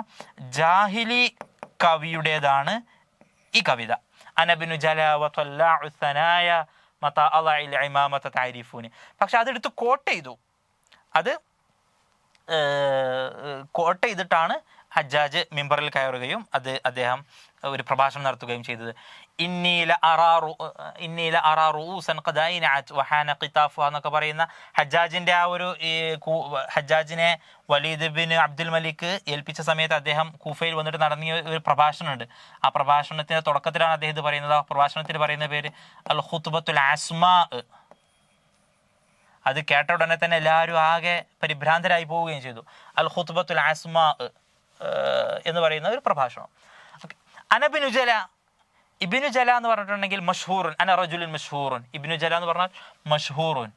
ജാഹിലി കവിയുടേതാണ് ഈ കവിത. അനബിനു ജലാവത്തല്ലാഉ സനായ മതാ അളഇൽ ഇമാമത തഅരിഫൂനി. പക്ഷെ അതെടുത്ത് കോട്ട് ചെയ്തിട്ടാണ് ഹജ്ജാജ് മിമ്പറിൽ കയറുകയും അദ്ദേഹം ഒരു പ്രഭാഷണം നടത്തുകയും ചെയ്തത്. ഇന്നീല അറാറൂസൻ ഖദായിനഅത് വഹാന ഖിതാഫുഹ എന്നൊക്കെ പറയുന്ന ഹജ്ജാജിൻ്റെ ആ ഒരു ഹജ്ജാജിനെ വലീദ് ബിൻ അബ്ദുൽ മലിക് ഏൽപ്പിച്ച സമയത്ത് അദ്ദേഹം കൂഫയിൽ വന്നിട്ട് നടത്തിയ ഒരു പ്രഭാഷണമുണ്ട്. ആ പ്രഭാഷണത്തിൻ്റെ തുടക്കത്തിലാണ് അദ്ദേഹം ഇത് പറയുന്നത്. ആ പ്രഭാഷണത്തിൽ പറയുന്ന പേര് അൽ ഖുത്ബത്തുൽ അസ്മാ. അത് കേട്ട ഉടനെ തന്നെ എല്ലാവരും ആകെ പരിഭ്രാന്തരായി പോവുകയും ചെയ്തു. അൽ ഖുത്ബത്തുൽ അസ്മാ എന്ന് പറയുന്ന ഒരു പ്രഭാഷണം. അനബിനു ജല, ഇബ്നു ജല എന്ന് പറഞ്ഞിട്ടുണ്ടെങ്കിൽ മഷ്ഹൂറുൻ, അന റജുലുൻ മഷ്ഹൂറുൻ. ഇബ്നു ജല എന്ന് പറഞ്ഞാൽ മഷ്ഹൂറുൻ,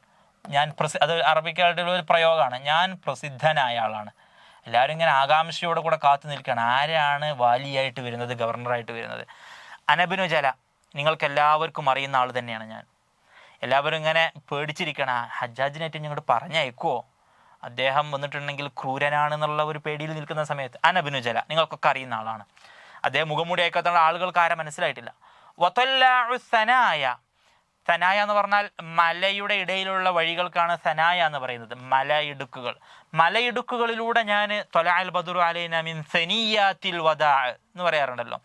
ഞാൻ അത് അറബിക്കാരുടെ ഒരു പ്രയോഗമാണ്, ഞാൻ പ്രസിദ്ധനായ ആളാണ്. എല്ലാവരും ഇങ്ങനെ ആകാംക്ഷയോടെ കൂടെ കാത്തു നിൽക്കുകയാണ്, ആരാണ് വാലിയായിട്ട് വരുന്നത്, ഗവർണറായിട്ട് വരുന്നത്. അനബിനു ജല, നിങ്ങൾക്ക് എല്ലാവർക്കും അറിയുന്ന ആൾ തന്നെയാണ് ഞാൻ. എല്ലാവരും ഇങ്ങനെ പേടിച്ചിരിക്കണം, ഹജ്ജാജിനായിട്ട് ഇങ്ങോട്ട് പറഞ്ഞയക്കുമോ, അദ്ദേഹം വന്നിട്ടുണ്ടെങ്കിൽ ക്രൂരനാണെന്നുള്ള ഒരു പേടിയിൽ നിൽക്കുന്ന സമയത്ത് അനബിനു ജല, നിങ്ങൾക്കൊക്കെ അറിയുന്ന ആളാണ്. അദ്ദേഹം മുഖംമൂടി അയക്കാത്ത ആളുകൾക്ക് ആരും മനസ്സിലായിട്ടില്ല. വതല്ലാഉ സനായ, സനായ എന്ന് പറഞ്ഞാൽ മലയുടെ ഇടയിലുള്ള വഴികൾക്കാണ് സനായ എന്ന് പറയുന്നത്, മലയിടുക്കുകൾ. മലയിടുക്കുകളിലൂടെ ഞാൻ ത്വലഅൽ ബദ്റു അലൈനാ മിൻ സനിയാത്തിൽ വദാ എന്ന് പറയാറുണ്ടല്ലോ.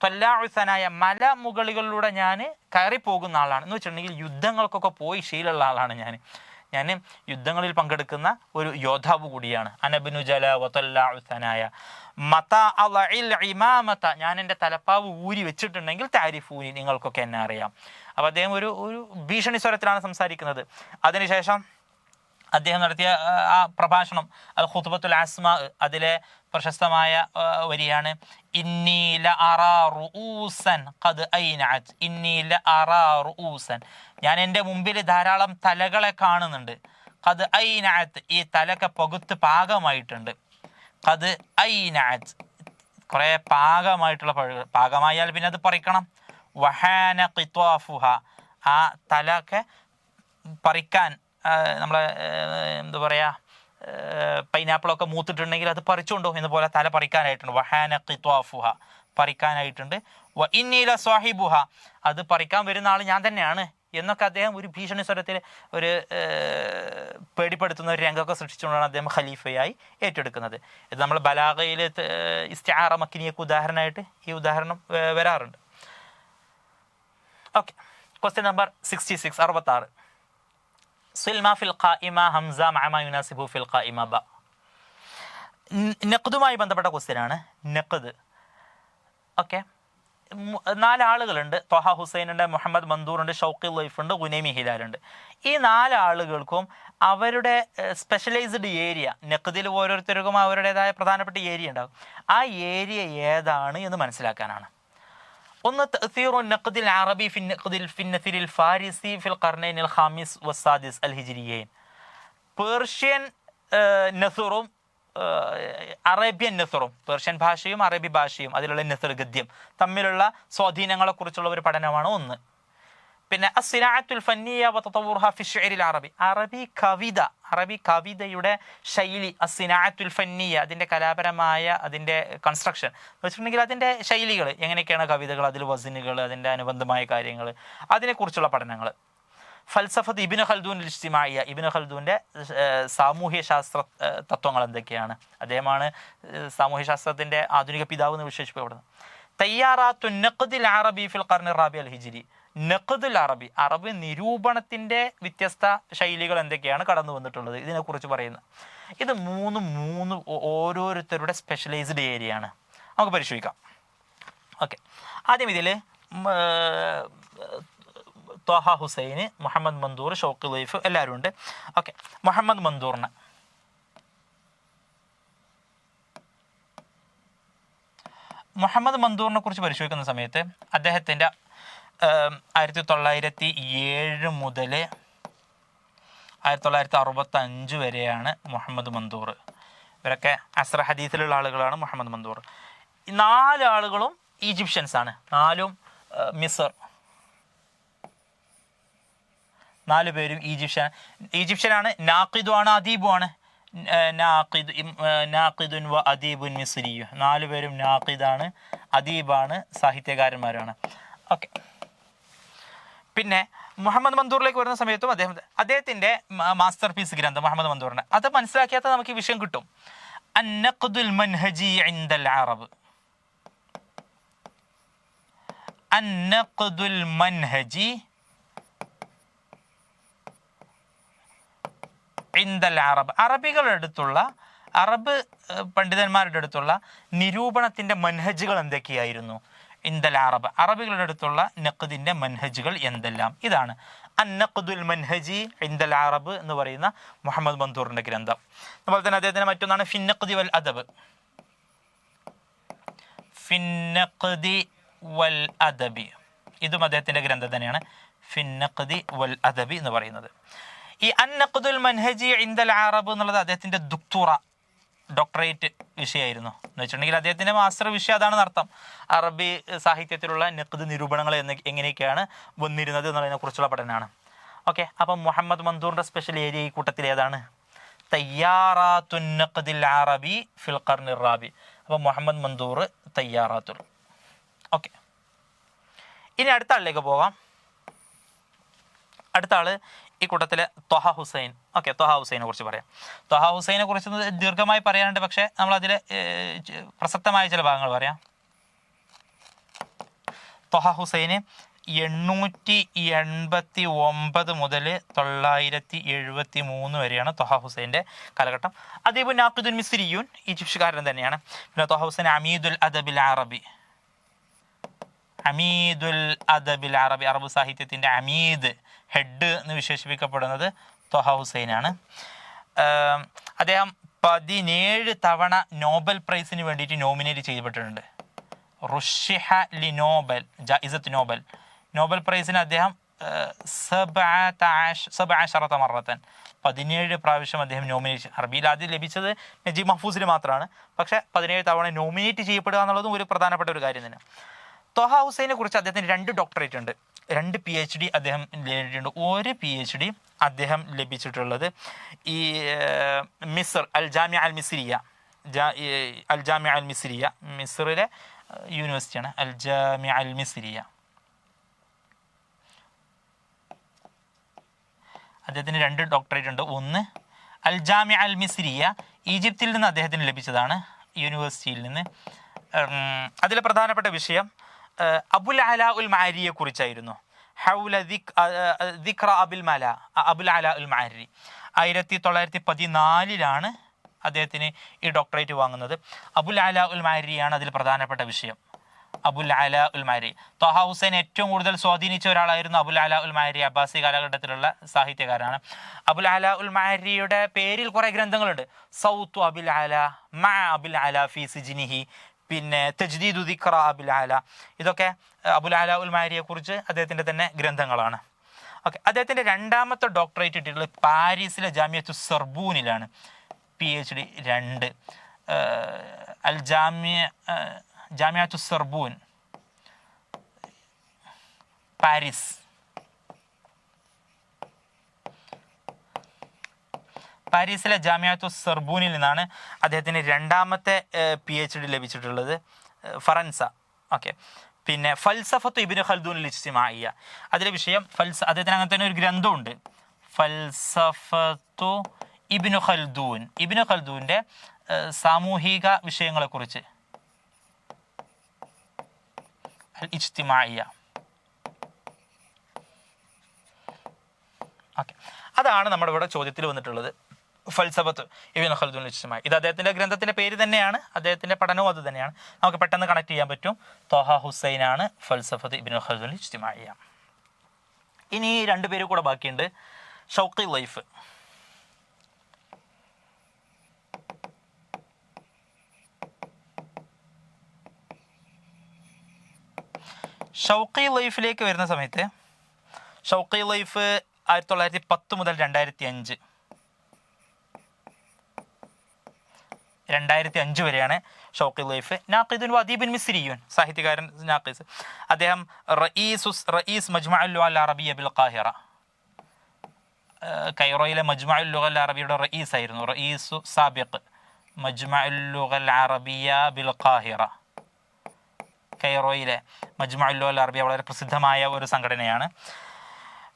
ത്വല്ലാഉ സനായ, മല മുകളിലൂടെ ഞാൻ കയറി പോകുന്ന ആളാണ് എന്ന് വെച്ചിട്ടുണ്ടെങ്കിൽ യുദ്ധങ്ങൾക്കൊക്കെ പോയി ശീലമുള്ള ആളാണ് ഞാൻ യുദ്ധങ്ങളിൽ പങ്കെടുക്കുന്ന ഒരു യോദ്ധാവ് കൂടിയാണ്. അനബിനു ജല വതല്ലാഉ സനായ മതാ അളഇൽ ഇമാമത, ഞാൻ എൻ്റെ തലപ്പാവ് ഊരി വെച്ചിട്ടുണ്ടെങ്കിൽ താരിഫൂനി, നിങ്ങൾക്കൊക്കെ എന്നെ അറിയാം. അപ്പോൾ അദ്ദേഹം ഒരു ഭീഷണി സ്വരത്തിലാണ് സംസാരിക്കുന്നത്. അതിനുശേഷം അദ്ദേഹം നടത്തിയ ആ പ്രഭാഷണം അൽ ഖുത്ബത്തുൽ അസ്മാ, അതിലെ പ്രശസ്തമായ വരിയാണ് ഇന്നി ലഅറാ റുഊസൻ ഖദ് ഐനഅത്, ഇന്നി ലഅറാ റുഊസൻ, ഞാൻ എൻ്റെ മുമ്പിൽ ധാരാളം തലകളെ കാണുന്നുണ്ട്. ഖദ് ഐനഅത്, ഈ തലക്കെ പകുത്ത് പാകമായിട്ടുണ്ട്. ഖദ് ഐനഅത്, കുറേ പാകമായിട്ടുള്ള പഴങ്ങൾ, പാകമായാൽ പിന്നെ അത് പറിക്കണം. വഹാന ഖിത്വാഫുഹ, ആ തലക്കെ പറിക്കാൻ നമ്മളെ എന്താ പറയുക, പൈനാപ്പിളൊക്കെ മൂത്തിട്ടുണ്ടെങ്കിൽ അത് പറിച്ചുകൊണ്ടോ എന്ന് പോലെ തല പറിക്കാനായിട്ടുണ്ട്. വഹാന ഖിത്വാഫുഹ, പറിക്കാനായിട്ടുണ്ട്. വ ഇന്നി ലസ്വാഹിബുഹ, അത് പറിക്കാൻ വരുന്ന ആൾ ഞാൻ തന്നെയാണ് എന്നൊക്കെ അദ്ദേഹം ഒരു ഭീഷണി സ്വരത്തിൽ ഒരു പേടിപ്പെടുത്തുന്ന ഒരു രംഗമൊക്കെ സൃഷ്ടിച്ചുകൊണ്ടാണ് അദ്ദേഹം ഖലീഫയായി ഏറ്റെടുക്കുന്നത്. ഇത് നമ്മൾ ബലാഗയിൽ ഇസ്തിആറ മക്കിനിയൊക്കെ ഉദാഹരണമായിട്ട് ഈ ഉദാഹരണം വരാറുണ്ട്. Okay, question number 66, 66. സിൽമ ഫിൽ ഖായിമ ഹംസ മഅ മാ യുനാസിബു ഫിൽ ഖായിമ ബ. നഖ്ദുമായി ബന്ധപ്പെട്ട ക്വസ്റ്റ്യനാണ്. നഖ്ദ്, ഓക്കെ. 4 ആളുകളുണ്ട്. ത്വഹ ഹുസൈനുണ്ട്, മുഹമ്മദ് മന്ദൂറുണ്ട്, ഷൗക്കി ലൈഫുണ്ട്, ഗുനൈമി ഹിലാലുണ്ട്. ഈ 4 ആളുകൾക്കും അവരുടെ സ്പെഷ്യലൈസ്ഡ് ഏരിയ, നഖ്ദിൽ ഓരോരുത്തർക്കും അവരുടേതായ പ്രധാനപ്പെട്ട ഏരിയ ഉണ്ടാകും. ആ ഏരിയ ഏതാണ് എന്ന് മനസ്സിലാക്കാനാണ്. ഒന്ന് തഅ്സീറു നഖ്ദിൽ അറബി ഫി നസ്രിൽ ഫാരിസി ഫിൽ ഖർനൈനിൽ ഖാമിസ് വസ്സാദിസ് അൽ ഹിജ്രിയൈൻ. പേർഷ്യൻ നസുറും അറേബ്യൻ നസുറും, പേർഷ്യൻ ഭാഷയും അറബി ഭാഷയും അതിലുള്ള നസർ ഗദ്യം തമ്മിലുള്ള സ്വാധീനങ്ങളെക്കുറിച്ചുള്ള ഒരു പഠനമാണ് ഒന്ന്. പിന്നെ അസ്സിനാഅത്തുൽ ഫന്നിയ വതതവ്വുറുഹ ഫി ശിഅരിൽ അറബി, അറബി കവിതയുടെ ശൈലി. അസ്സിനാഅത്തുൽ ഫന്നിയ, അതിൻ്റെ കലാപരമായ അതിൻ്റെ കൺസ്ട്രക്ഷൻ വെച്ചിട്ടുണ്ടെങ്കിൽ അതിൻ്റെ ശൈലികൾ എങ്ങനെയൊക്കെയാണ് കവിതകൾ, അതിൽ വസനുകൾ, അതിൻ്റെ അനുബന്ധമായ കാര്യങ്ങൾ, അതിനെക്കുറിച്ചുള്ള പഠനങ്ങൾ. ഫൽസഫത്ത് ഇബ്നു ഖൽദൂൻ ഇജ്തിമാഇയ്യ, ഇബ്നു ഖൽദൂൻ്റെ സാമൂഹ്യ ശാസ്ത്ര തത്വങ്ങൾ എന്തൊക്കെയാണ്, അദ്ദേഹമാണ് സാമൂഹ്യ ശാസ്ത്രത്തിൻ്റെ ആധുനിക പിതാവ് എന്ന് വിശേഷിപ്പിക്കപ്പെടുന്നത്. തയ്യാറാത്തു നഖ്ദിൽ അറബി ഫിൽ ഖർനി റാബി അൽ ഹിജ്രി, നഖ്ദുൽ അറബി, അറബ് നിരൂപണത്തിൻ്റെ വ്യത്യസ്ത ശൈലികൾ എന്തൊക്കെയാണ് കടന്നു വന്നിട്ടുള്ളത്, ഇതിനെക്കുറിച്ച് പറയുന്നത്. ഇത് മൂന്ന് ഓരോരുത്തരുടെ സ്പെഷ്യലൈസ്ഡ് ഏരിയ ആണ്. നമുക്ക് പരിശോധിക്കാം. ഓക്കെ, ആദ്യം ഇതിൽ ത്വഹ ഹുസൈന്, മുഹമ്മദ് മന്ദൂർ, ഷൗക്കി ലൈഫ് എല്ലാവരും ഉണ്ട്. ഓക്കെ, മുഹമ്മദ് മന്ദൂറിനെ കുറിച്ച് പരിശോധിക്കുന്ന സമയത്ത് അദ്ദേഹത്തിൻ്റെ 1907 മുതൽ 1965 വരെയാണ് മുഹമ്മദ് മന്ദൂർ. ഇവരൊക്കെ അസ്ര ഹദീസിലുള്ള ആളുകളാണ്. മുഹമ്മദ് മന്ദൂർ. ഈ 4 ആളുകളും ഈജിപ്ഷ്യൻസ് ആണ്. 4ഉം മിസർ, 4 പേരും ഈജിപ്ഷ്യനാണ്. നാഖിദുമാണ്, അദീബുമാണ്. നാഖിദുൻ വ അദീബുൻ മിസ്രിയു, 4 പേരും നാഖിദാണ്, അദീബാണ്, സാഹിത്യകാരന്മാരാണ്. ഓക്കെ, പിന്നെ മുഹമ്മദ് മന്ദൂറിലേക്ക് വരുന്ന സമയത്തും അദ്ദേഹത്തിൻ്റെ മാസ്റ്റർ പീസ് ഗ്രന്ഥം മുഹമ്മദ് മന്ദൂറിൻ്റെ, അത് മനസ്സിലാക്കിയാൽ നമുക്ക് ഈ വിഷയം കിട്ടും. അന്നഖ്ദുൽ മൻഹജി ഇൻദൽ അറബ്, അന്നഖ്ദുൽ മൻഹജി ഇൻദൽ അറബ്, അറബ് പണ്ഡിതന്മാരുടെ അടുത്തുള്ള നിരൂപണത്തിൻ്റെ മൻഹജുകൾ എന്തൊക്കെയായിരുന്നു? ഇൻദൽ അറബ്, അറബികളുടെ അടുത്തുള്ള നഖ്ദിൻ്റെ മൻഹജുകൾ എന്തെല്ലാം? ഇതാണ് അന്നഖ്ദുൽ മൻഹജി ഇൻദൽ അറബ് എന്ന് പറയുന്ന മുഹമ്മദ് മന്ദൂറിൻ്റെ ഗ്രന്ഥം. അതുപോലെ തന്നെ അദ്ദേഹത്തിൻ്റെ മറ്റൊന്നാണ് ഫിന്നഖ്ദി വൽ അദബ്, ഫിന്നഖ്ദി വൽ അദബി. ഇതും അദ്ദേഹത്തിൻ്റെ ഗ്രന്ഥം തന്നെയാണ്, ഫിൻ നഖ്ദി വൽ അദബി എന്ന് പറയുന്നത്. ഈ അൻ നഖ്ദുൽ മൻഹജി ഇൻദൽ അറബ് എന്നുള്ളത് അദ്ദേഹത്തിൻ്റെ ഡോക്ടറേറ്റ് വിഷയമായിരുന്നു. എന്ന് വെച്ചിട്ടുണ്ടെങ്കിൽ അദ്ദേഹത്തിൻ്റെ മാസ്റ്റർ വിഷയം അതാണെന്ന് അർത്ഥം. അറബി സാഹിത്യത്തിലുള്ള നഖ്ദ് നിരൂപണങ്ങൾ എങ്ങനെയൊക്കെയാണ് വന്നിരുന്നത് എന്നുള്ളതിനെ കുറിച്ചുള്ള പഠനമാണ്. ഓക്കെ, അപ്പം മുഹമ്മദ് മൻദൂറിൻ്റെ സ്പെഷ്യൽ ഏരിയ ഈ കൂട്ടത്തിൽ ഏതാണ്? തയ്യാറാത്തുൻ നഖ്ദിൽ അറബി ഫിൽ ഖർനി റാബി. അപ്പം മുഹമ്മദ് മൻദൂർ തയ്യാറാത്തുൽ. ഓക്കെ, ഇനി അടുത്ത ആളിലേക്ക് പോകാം. അടുത്ത ആള് ഈ കൂട്ടത്തിലെ ത്വഹ ഹുസൈൻ. ഓക്കെ, ത്വഹ ഹുസൈനെ കുറിച്ച് പറയാം. ത്വഹ ഹുസൈനെ കുറിച്ച് ദീർഘമായി പറയാനുണ്ട്, പക്ഷേ നമ്മളതിൽ പ്രസക്തമായ ചില ഭാഗങ്ങൾ പറയാം. ത്വഹ ഹുസൈന് 889 മുതൽ 973 വരെയാണ് ത്വഹ ഹുസൈൻ്റെ കാലഘട്ടം. അദീബുൻ നാഖിദുൻ മിസ്രിയൂൻ, ഈജിപ്ഷ്യക്കാരൻ തന്നെയാണ്. പിന്നെ ത്വഹ ഹുസൈൻ അമീദുൽ അദബിൽ അറബി, അമീദുൽ അദബിൽ അറബി, അറബ് സാഹിത്യത്തിൻ്റെ അമീദ്, ഹെഡ് എന്ന് വിശേഷിപ്പിക്കപ്പെടുന്നത് ത്വഹ ഹുസൈനാണ്. അദ്ദേഹം 17 തവണ നോബൽ പ്രൈസിന് വേണ്ടിയിട്ട് നോമിനേറ്റ് ചെയ്യപ്പെട്ടിട്ടുണ്ട്. റുഷിഹ ലി നോബൽ, ജായിസത്ത് നോബൽ, നോബൽ പ്രൈസിന് അദ്ദേഹം 17 മറത്തൻ 17 പ്രാവശ്യം അദ്ദേഹം നോമിനേറ്റ്. അറബിയിൽ ആദ്യം ലഭിച്ചത് നജീബ് മഹ്ഫൂസിന് മാത്രമാണ്, പക്ഷേ 17 തവണ നോമിനേറ്റ് ചെയ്യപ്പെടുക എന്നുള്ളതും ഒരു പ്രധാനപ്പെട്ട ഒരു കാര്യം തന്നെ. ത്വഹ ഹുസൈനെ കുറിച്ച് അദ്ദേഹത്തിന് 2 ഡോക്ടറേറ്റ് ഉണ്ട്, 2 PhD അദ്ദേഹം നേടിയിട്ടുണ്ട്. ഒരു PhD അദ്ദേഹം ലഭിച്ചിട്ടുള്ളത് ഈ മിസ്ർ അൽ ജാമിഅ അൽ മിസ്രിയ, അൽ ജാമിഅ അൽ മിസ്രിയ, മിസ്റിലെ യൂണിവേഴ്സിറ്റിയാണ് അൽ ജാമിഅ അൽ മിസ്രിയ. അദ്ദേഹത്തിന് 2 ഡോക്ടറേറ്റ് ഉണ്ട്. ഒന്ന് അൽ ജാമിഅ അൽ മിസ്രിയ, ഈജിപ്തിൽ നിന്ന് അദ്ദേഹത്തിന് ലഭിച്ചതാണ്, യൂണിവേഴ്സിറ്റിയിൽ നിന്ന്. അതിലെ പ്രധാനപ്പെട്ട വിഷയം അബുൽ അലാ ഉൽ മഅരിയെ കുറിച്ചായിരുന്നു. ഹൗല ദിക്റ അബുൽ അലാ ഉൽ മഅരി. 1914 അദ്ദേഹത്തിന് ഈ ഡോക്ടറേറ്റ് വാങ്ങുന്നത്. അബുൽ അലാ ഉൽ മഅരിയാണ് അതിൽ പ്രധാനപ്പെട്ട വിഷയം. അബുൽ അലാ ഉൽ മഅരി. ത്വഹ ഹുസൈൻ ഏറ്റവും കൂടുതൽ സ്വാധീനിച്ച ഒരാളായിരുന്നു അബുൽ അലാ ഉൽ മഅരി. അബ്ബാസി കാലഘട്ടത്തിലുള്ള സാഹിത്യകാരനാണ്. അബുൽ അലാ ഉൽ മഅരിയുടെ പേരിൽ കുറേ ഗ്രന്ഥങ്ങളുണ്ട്. സൗത്തു അബുൽ അലാ, മഅ അബുൽ അലാ ഫീ സിജ്നിഹി, പിന്നെ തജ്ദീദു ദിക്റ അബുൽ അലാ. ഇതൊക്കെ അബുൽ അലാ ഉൽ മഅരിയെ കുറിച്ച് അദ്ദേഹത്തിൻ്റെ തന്നെ ഗ്രന്ഥങ്ങളാണ്. ഓക്കെ, അദ്ദേഹത്തിൻ്റെ 2ാമത്തെ ഡോക്ടറേറ്റ് കിട്ടിയിട്ടുള്ളത് പാരീസിലെ ജാമിയത്തു സൊർബൂനിലാണ്. PhD 2 അൽ ജാമിയത്തു സൊർബൂൻ, പാരീസ്. പാരീസിലെ ജാമിയത്തു സൊർബൂനിൽ നിന്നാണ് അദ്ദേഹത്തിന് 2ാമത്തെ PhD ലഭിച്ചിട്ടുള്ളത്, ഫറൻസ. ഓക്കെ, പിന്നെ ഫൽസഫത്തു ഇബ്നു ഖൽദൂൻ അൽ ഇജ്തിമാഇയ്യ, അതിലെ വിഷയം അദ്ദേഹത്തിന് അങ്ങനെ തന്നെ ഒരു ഗ്രന്ഥമുണ്ട്, ഫൽസഫത്തു ഇബ്നു ഖൽദൂൻ, ഇബ്നു ഖൽദൂൻ്റെ സാമൂഹിക വിഷയങ്ങളെക്കുറിച്ച്, അൽ ഇജ്തിമാഇയ്യ. ഓക്കെ, അതാണ് നമ്മുടെ ഇവിടെ ചോദ്യത്തിൽ വന്നിട്ടുള്ളത്, ഫൽസഫത്ത് ഇബ്നു ഖൽദൂൻ അൽ ഇജ്തിമാഇയ്യ. ഇത് അദ്ദേഹത്തിൻ്റെ ഗ്രന്ഥത്തിൻ്റെ പേര് തന്നെയാണ്, അദ്ദേഹത്തിൻ്റെ പഠനവും അത് തന്നെയാണ്. നമുക്ക് പെട്ടെന്ന് കണക്ട് ചെയ്യാൻ പറ്റും. ത്വഹ ഹുസൈനാണ് ഫൽസഫത്ത് ഇബ്നു ഖൽദൂൻ അൽ ഇജ്തിമാഇയ്യ. ഇനി 2 പേര് കൂടെ ബാക്കിയുണ്ട്. ഷൗഖി ലൈഫ്. ഷൗഖി ലൈഫിലേക്ക് വരുന്ന സമയത്ത് ഷൗഖി ലൈഫ് 1910 മുതൽ 2005 വരെയാണ് ഷൗഖി ലൈഫ്. നാഖിദുൻ വദീബുൻ മിസ്രിയൂൻ, സാഹിത്യകാരൻ നാഖിസ്. അദ്ദേഹം റഈസ് മജ്മഉൽ ലുഗ അൽ അറബിയ്യ ബിൽ ഖാഹിറ, കൈറോയിലെ മജ്മഉൽ ലുഗ അൽ അറബിയുടെ റഈസ് ആയിരുന്നു. റഈസു സാബിഖ് മജ്മഉൽ ലുഗ അൽ അറബിയ്യ ബിൽ ഖാഹിറ, കൈറോയിലെ മജ്മഉൽ ലുഗ അൽ അറബിയ്യ വളരെ പ്രസിദ്ധമായ ഒരു സംഘടനയാണ്.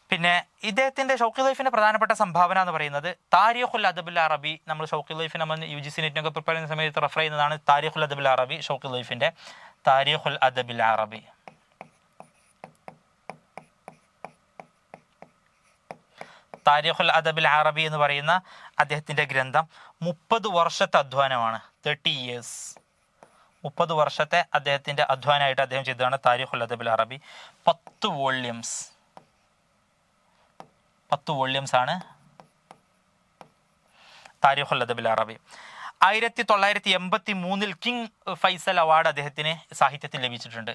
പിന്നെ ഇദ്ദേഹത്തിൻ്റെ ഷൗഖി ലൈഫിൻ്റെ പ്രധാനപ്പെട്ട സംഭാവന എന്ന് പറയുന്നത് താരീഖുൽ അദബുൽ അറബി. നമ്മൾ ഷൗഖി ലൈഫിന് നമ്മൾ UGC നെറ്റിനൊക്കെ പ്രിപ്പയർ ചെയ്യുന്ന സമയത്ത് റെഫർ ചെയ്യുന്നതാണ് താരീഖുൽ അദബുൽ അറബി, ഷൗഖി ലൈഫിൻ്റെ താരീഖുൽ അദബുൽ അറബി. താരീഖുൽ അദബുൽ അറബി എന്ന് പറയുന്ന അദ്ദേഹത്തിൻ്റെ ഗ്രന്ഥം 30 വർഷത്തെ അധ്വാനമാണ്. 30 years, 30 വർഷത്തെ അദ്ദേഹത്തിൻ്റെ അധ്വാനമായിട്ട് അദ്ദേഹം ചെയ്തതാണ് താരീഖുൽ അദബുൽ അറബി. 10 വോള്യൂംസ് ആണ് താരീഖുൽ അദബുൽ അറബി. 1983 കിങ് ഫൈസൽ അവാർഡ് അദ്ദേഹത്തിന് സാഹിത്യത്തിൽ ലഭിച്ചിട്ടുണ്ട്.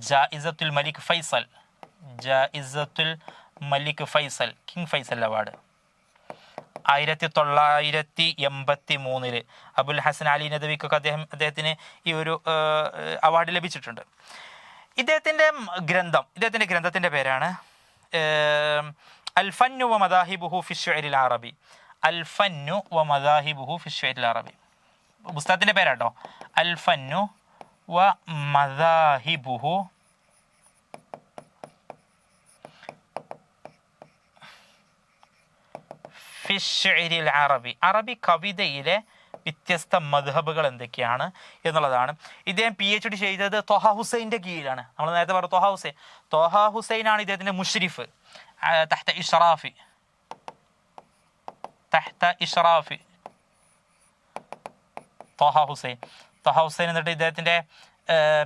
ജായിസത്തുൽ മലിക് ഫൈസൽ, ജായിസത്തുൽ Malik Faisal, king Faisal award 1983 Abul Hasan Ali നദവിക്കൊക്കെ അദ്ദേഹത്തിന് ഈ ഒരു അവാർഡ് ലഭിച്ചിട്ടുണ്ട്. ഇദ്ദേഹത്തിൻ്റെ ഗ്രന്ഥത്തിൻ്റെ പേരാണ് അൽ ഫന്നു വ മദാഹിബുഹു ഫി ശിഅരിൽ അറബി. അൽ ഫന്നു വ മദാഹിബുഹു ഫി ശിഅരിൽ അറബി പുസ്തകത്തിൻ്റെ പേരാട്ടോ. അൽ ഫന്നു വ മദാഹിബുഹു ഫി ശിഅരിൽ അറബി. അറബി കവിതയിലെ വ്യത്യസ്ത മദ്ഹബുകൾ എന്തൊക്കെയാണ് എന്നുള്ളതാണ്. ഇദ്ദേഹം PhD ചെയ്തത് ത്വഹ ഹുസൈൻ്റെ കീഴിലാണ്. നമ്മൾ നേരത്തെ പറഞ്ഞു ത്വഹ ഹുസൈനാണ് ഇദ്ദേഹത്തിൻ്റെ മുഷ്രിഫ്. തഹ്ത ഇഷ്റാഫി ത്വഹ ഹുസൈൻ എന്നിട്ട് ഇദ്ദേഹത്തിൻ്റെ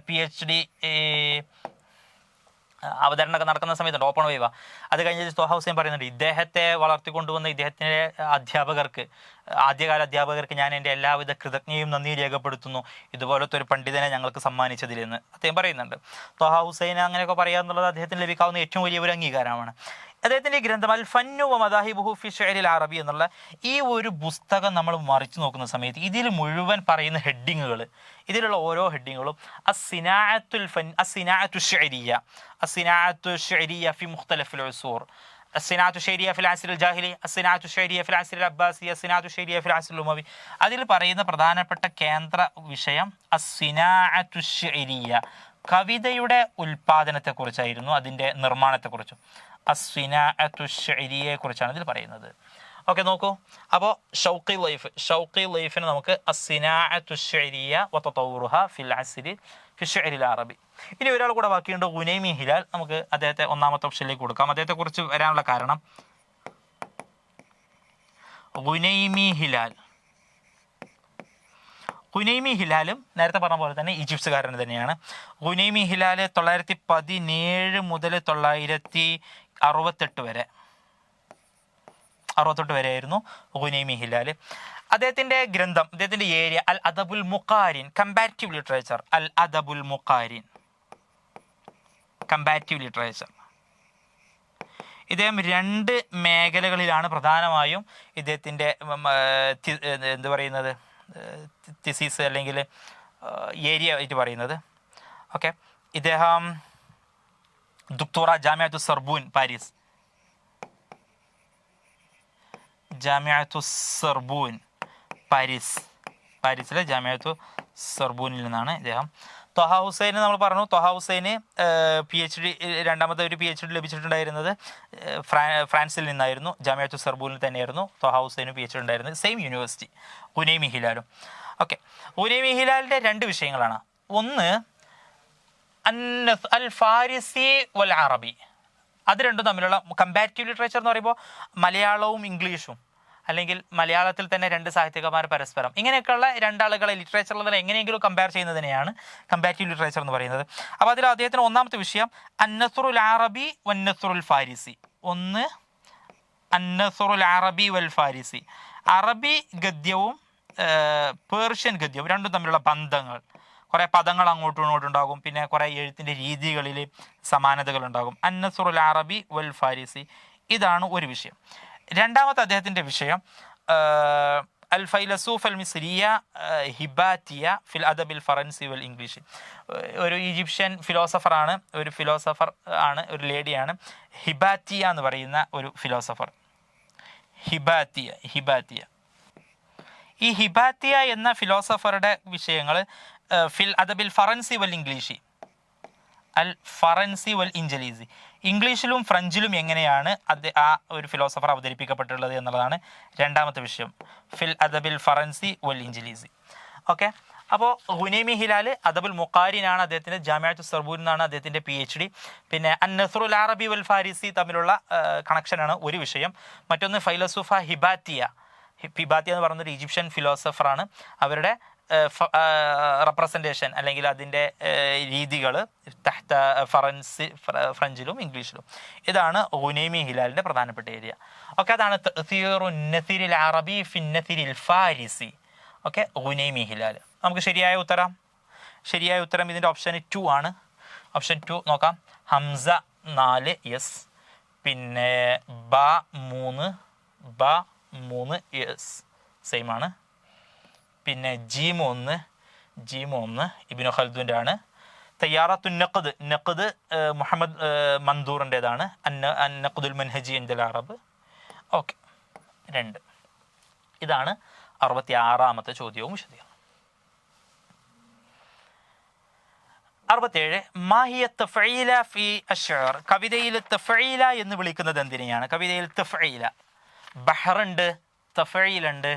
PhD അവതരണമൊക്കെ നടക്കുന്ന സമയത്തുണ്ട്, ഓപ്പൺ വേവ. അത് കഴിഞ്ഞിട്ട് ത്വഹ ഹുസൈൻ പറയുന്നുണ്ട്, ഇദ്ദേഹത്തെ വളർത്തിക്കൊണ്ടുവന്ന ഇദ്ദേഹത്തിൻ്റെ ആദ്യകാല അധ്യാപകർക്ക് ഞാൻ എൻ്റെ എല്ലാവിധ കൃതജ്ഞയും നന്ദിയും രേഖപ്പെടുത്തുന്നു, ഇതുപോലത്തെ ഒരു പണ്ഡിതനെ ഞങ്ങൾക്ക് സമ്മാനിച്ചതിലെന്ന് അദ്ദേഹം പറയുന്നുണ്ട്. ത്വഹ ഹുസൈൻ അങ്ങനെയൊക്കെ പറയുക എന്നുള്ളത് അദ്ദേഹത്തിന് ലഭിക്കാവുന്ന ഏറ്റവും വലിയ ഒരു അംഗീകാരമാണ്. അദ്ദേഹത്തിൻ്റെ ഗ്രന്ഥം അൽ ഫന്നു വ മദാഹിബുഹു ഫി ശിഅരിൽ അറബി എന്നുള്ള ഈ ഒരു പുസ്തകം നമ്മൾ മറിച്ചു നോക്കുന്ന സമയത്ത് ഇതിൽ മുഴുവൻ പറയുന്ന ഹെഡിങ്ങുകൾ, ഇതിലുള്ള ഓരോ ഹെഡിങ്ങുകളും അസ്സിനാഅത്തു ശിഅരിയ ഫി മുഖ്തലിഫിൽ ഉസൂർ, الصناعة الشعرية في العصر الجاهلي, الصناعة الشعرية في العصر العباسي, الصناعة الشعرية في العصر الأموي. അതിൽ പറയുന്ന പ്രധാനപ്പെട്ട കേന്ദ്ര വിഷയം അസ്സിനാഅത്തു ശിഅരിയ, കവിതയുടെ ഉൽപാദനത്തെക്കുറിച്ചായിരുന്നു, അതിൻ്റെ നിർമ്മാണത്തെക്കുറിച്ചും. അസ്സിനാഅത്തു ശിഅരിയയെ കുറിച്ചാണ് ഇതിൽ പറയുന്നത്. ഓക്കെ, നോക്കൂ. അപ്പോൾ ഷൗഖി ലൈഫിന് നമുക്ക് അസ്സിനാഅത്തു ശിഅരിയ വ തതവ്വുറുഹ ഫിൽ അസ്രി ഫി ശിഅരിൽ അറബി. ഇനി ഒരാൾ കൂടെ ബാക്കിയുണ്ട്, ഗുനൈമി ഹിലാൽ. നമുക്ക് അദ്ദേഹത്തെ ഒന്നാമത്തെ ഓപ്ഷനിലേക്ക് കൊടുക്കാം. അദ്ദേഹത്തെ കുറിച്ച് വരാനുള്ള കാരണം ഗുനൈമി ഹിലാലും നേരത്തെ പറഞ്ഞ പോലെ തന്നെ ഈജിപ്തുകാരൻ തന്നെയാണ്. ഗുനൈമി ഹിലാൽ 917 മുതൽ 968 വരെയായിരുന്നു ഗുനൈമി ഹിലാൽ. അദ്ദേഹത്തിൻ്റെ ഗ്രന്ഥം, അദ്ദേഹത്തിൻ്റെ ഏരിയ അൽ അദബുൽ മുഖാരിൻ, കമ്പാരിറ്റീവ് ലിറ്ററേച്ചർ. അൽ അദബുൽ മുഖാരിൻ, കമ്പാരിറ്റീവ് ലിറ്ററേച്ചർ. ഇദ്ദേഹം 2 മേഖലകളിലാണ് പ്രധാനമായും ഇദ്ദേഹത്തിൻ്റെ എന്ത് പറയുന്നത് തിസീസ് അല്ലെങ്കിൽ ഏരിയ ആയിട്ട് പറയുന്നത്. ഓക്കെ, ഇദ്ദേഹം ദുക്തോറ ജാമിഅത്തു സർബൂൻ പാരീസ്, പാരീസിലെ ജാമിഅത്തു സർബൂനിൽ നിന്നാണ് ഇദ്ദേഹം. ത്വഹ ഹുസൈൻ നമ്മൾ പറഞ്ഞു. ത്വഹ ഹുസൈന് രണ്ടാമത്തെ ഒരു PhD ലഭിച്ചിട്ടുണ്ടായിരുന്നത് ഫ്രാൻസിൽ നിന്നായിരുന്നു. ജാമിഅത്തു സർബൂനിൽ തന്നെയായിരുന്നു ത്വഹ ഹുസൈന് PhD ഉണ്ടായിരുന്നത്, സെയിം യൂണിവേഴ്സിറ്റി. ഗുനൈമി ഹിലാലും. ഓക്കെ, ഗുനൈമി ഹിലാലിൻ്റെ 2 വിഷയങ്ങളാണ്. ഒന്ന് അൽ ഫാരിസി വൽ അറബി. അത് രണ്ടും തമ്മിലുള്ള കമ്പാരിറ്റീവ് ലിറ്ററേച്ചർ എന്ന് പറയുമ്പോൾ മലയാളവും ഇംഗ്ലീഷും, അല്ലെങ്കിൽ മലയാളത്തിൽ തന്നെ 2 സാഹിത്യകാരന്മാർ പരസ്പരം, ഇങ്ങനെയൊക്കെയുള്ള 2 ആളുകളെ ലിറ്ററേച്ചറിൽ തന്നെ എങ്ങനെയെങ്കിലും കമ്പയർ ചെയ്യുന്നതിനെയാണ് കമ്പാരിറ്റീവ് ലിറ്ററേച്ചർ എന്ന് പറയുന്നത്. അപ്പോൾ അതിൽ അദ്ദേഹത്തിന് ഒന്നാമത്തെ വിഷയം അന്നസ്റുൽ അറബി വന്നസ്റുൽ ഫാരിസി. ഒന്ന് അന്നസ്റുൽ അറബി വൽ ഫാരിസി, അറബി ഗദ്യവും പേർഷ്യൻ ഗദ്യവും രണ്ടും തമ്മിലുള്ള ബന്ധങ്ങൾ. കുറേ പദങ്ങൾ അങ്ങോട്ടും ഇങ്ങോട്ടും ഉണ്ടാകും, പിന്നെ കുറേ എഴുത്തിൻ്റെ രീതികളിൽ സമാനതകൾ ഉണ്ടാകും. അന്നസ്റുൽ അറബി വൽ ഫാരിസി, ഇതാണ് ഒരു വിഷയം. രണ്ടാമത്തെ അദ്ദേഹത്തിൻ്റെ വിഷയം അൽ ഫൈലസൂഫ് അൽ മിസ്രിയ ഹിബാത്തിയ ഫിൽ അദബിൽ ഫറൻസി വൽ ഇംഗ്ലീഷ്. ഒരു ഈജിപ്ഷ്യൻ ഫിലോസഫർ ആണ്, ഒരു ലേഡിയാണ് ഹിബാത്തിയ എന്ന് പറയുന്ന ഒരു ഫിലോസഫർ. ഹിബാത്തിയ ഈ ഹിബാത്തിയ എന്ന ഫിലോസഫറുടെ വിഷയങ്ങൾ ഫിൽ അദബിൽ ഫറൻസി വൽ ഇംഗ്ലീഷി, അൽ ഫറൻസി വൽ ഇഞ്ചലീസി, ഇംഗ്ലീഷിലും ഫ്രഞ്ചിലും എങ്ങനെയാണ് ആ ഒരു ഫിലോസഫർ അവതരിപ്പിക്കപ്പെട്ടുള്ളത് എന്നുള്ളതാണ് രണ്ടാമത്തെ വിഷയം. ഫിൽ അദബിൽ ഫറൻസി വൽ ഇഞ്ചലീസി. ഓക്കെ, അപ്പോൾ ഗുനൈമി ഹിലാൽ അദബുൽ മുഖാരിനാണ് അദ്ദേഹത്തിൻ്റെ, ജാമിഅത്തു സർബൂൻ എന്നാണ് അദ്ദേഹത്തിൻ്റെ PhD. പിന്നെ അന്നസ്റുൽ അറബി വൽ ഫാരിസി തമ്മിലുള്ള കണക്ഷനാണ് ഒരു വിഷയം. മറ്റൊന്ന് ഫൈലസൂഫ ഹിബാത്തിയ എന്ന് പറയുന്നൊരു ഈജിപ്ഷ്യൻ ഫിലോസഫറാണ്. അവരുടെ റെപ്രസെൻറ്റേഷൻ അല്ലെങ്കിൽ അതിൻ്റെ രീതികൾ ഫ്രഞ്ചിലും ഇംഗ്ലീഷിലും. ഇതാണ് ഗുനൈമി ഹിലാലിൻ്റെ പ്രധാനപ്പെട്ട ഏരിയ. ഓക്കെ, അതാണ് തഅ്സീറുൻ നസിരിൽ അറബി ഫിൻ നസിരിൽ ഫാരിസി. ഓക്കെ, ഗുനൈമി ഹിലാൽ. നമുക്ക് ശരിയായ ഉത്തരം ഇതിൻ്റെ ഓപ്ഷൻ 2 ആണ്. ഓപ്ഷൻ 2 നോക്കാം. ഹംസ 4 യെസ്, പിന്നെ ബ 3 യെസ് സെയിം ആണ്. പിന്നെ ജീം 1 ഇബ്നു ഖൽദൂൻ്റെ ആണ്. തയ്യാറത്തുൻ നഖദ് മുഹമ്മദ് മൻദൂറിൻ്റെതാണ്. നഖദുൽ മൻഹജി ഇൻദൽ അറബ്. ഓക്കെ 2. ഇതാണ് 66ാമത്തെ ചോദ്യവും വിശദീകരണം. 67 മാഹിയ തഫഈല ഫി അശ്ശഅർ. കവിതയിൽ തഫഈല എന്ന് വിളിക്കുന്നത് എന്തിനെയാണ്? കവിതയിൽ തഫഈല, ബഹറുണ്ട്, തഫഈലുണ്ട്.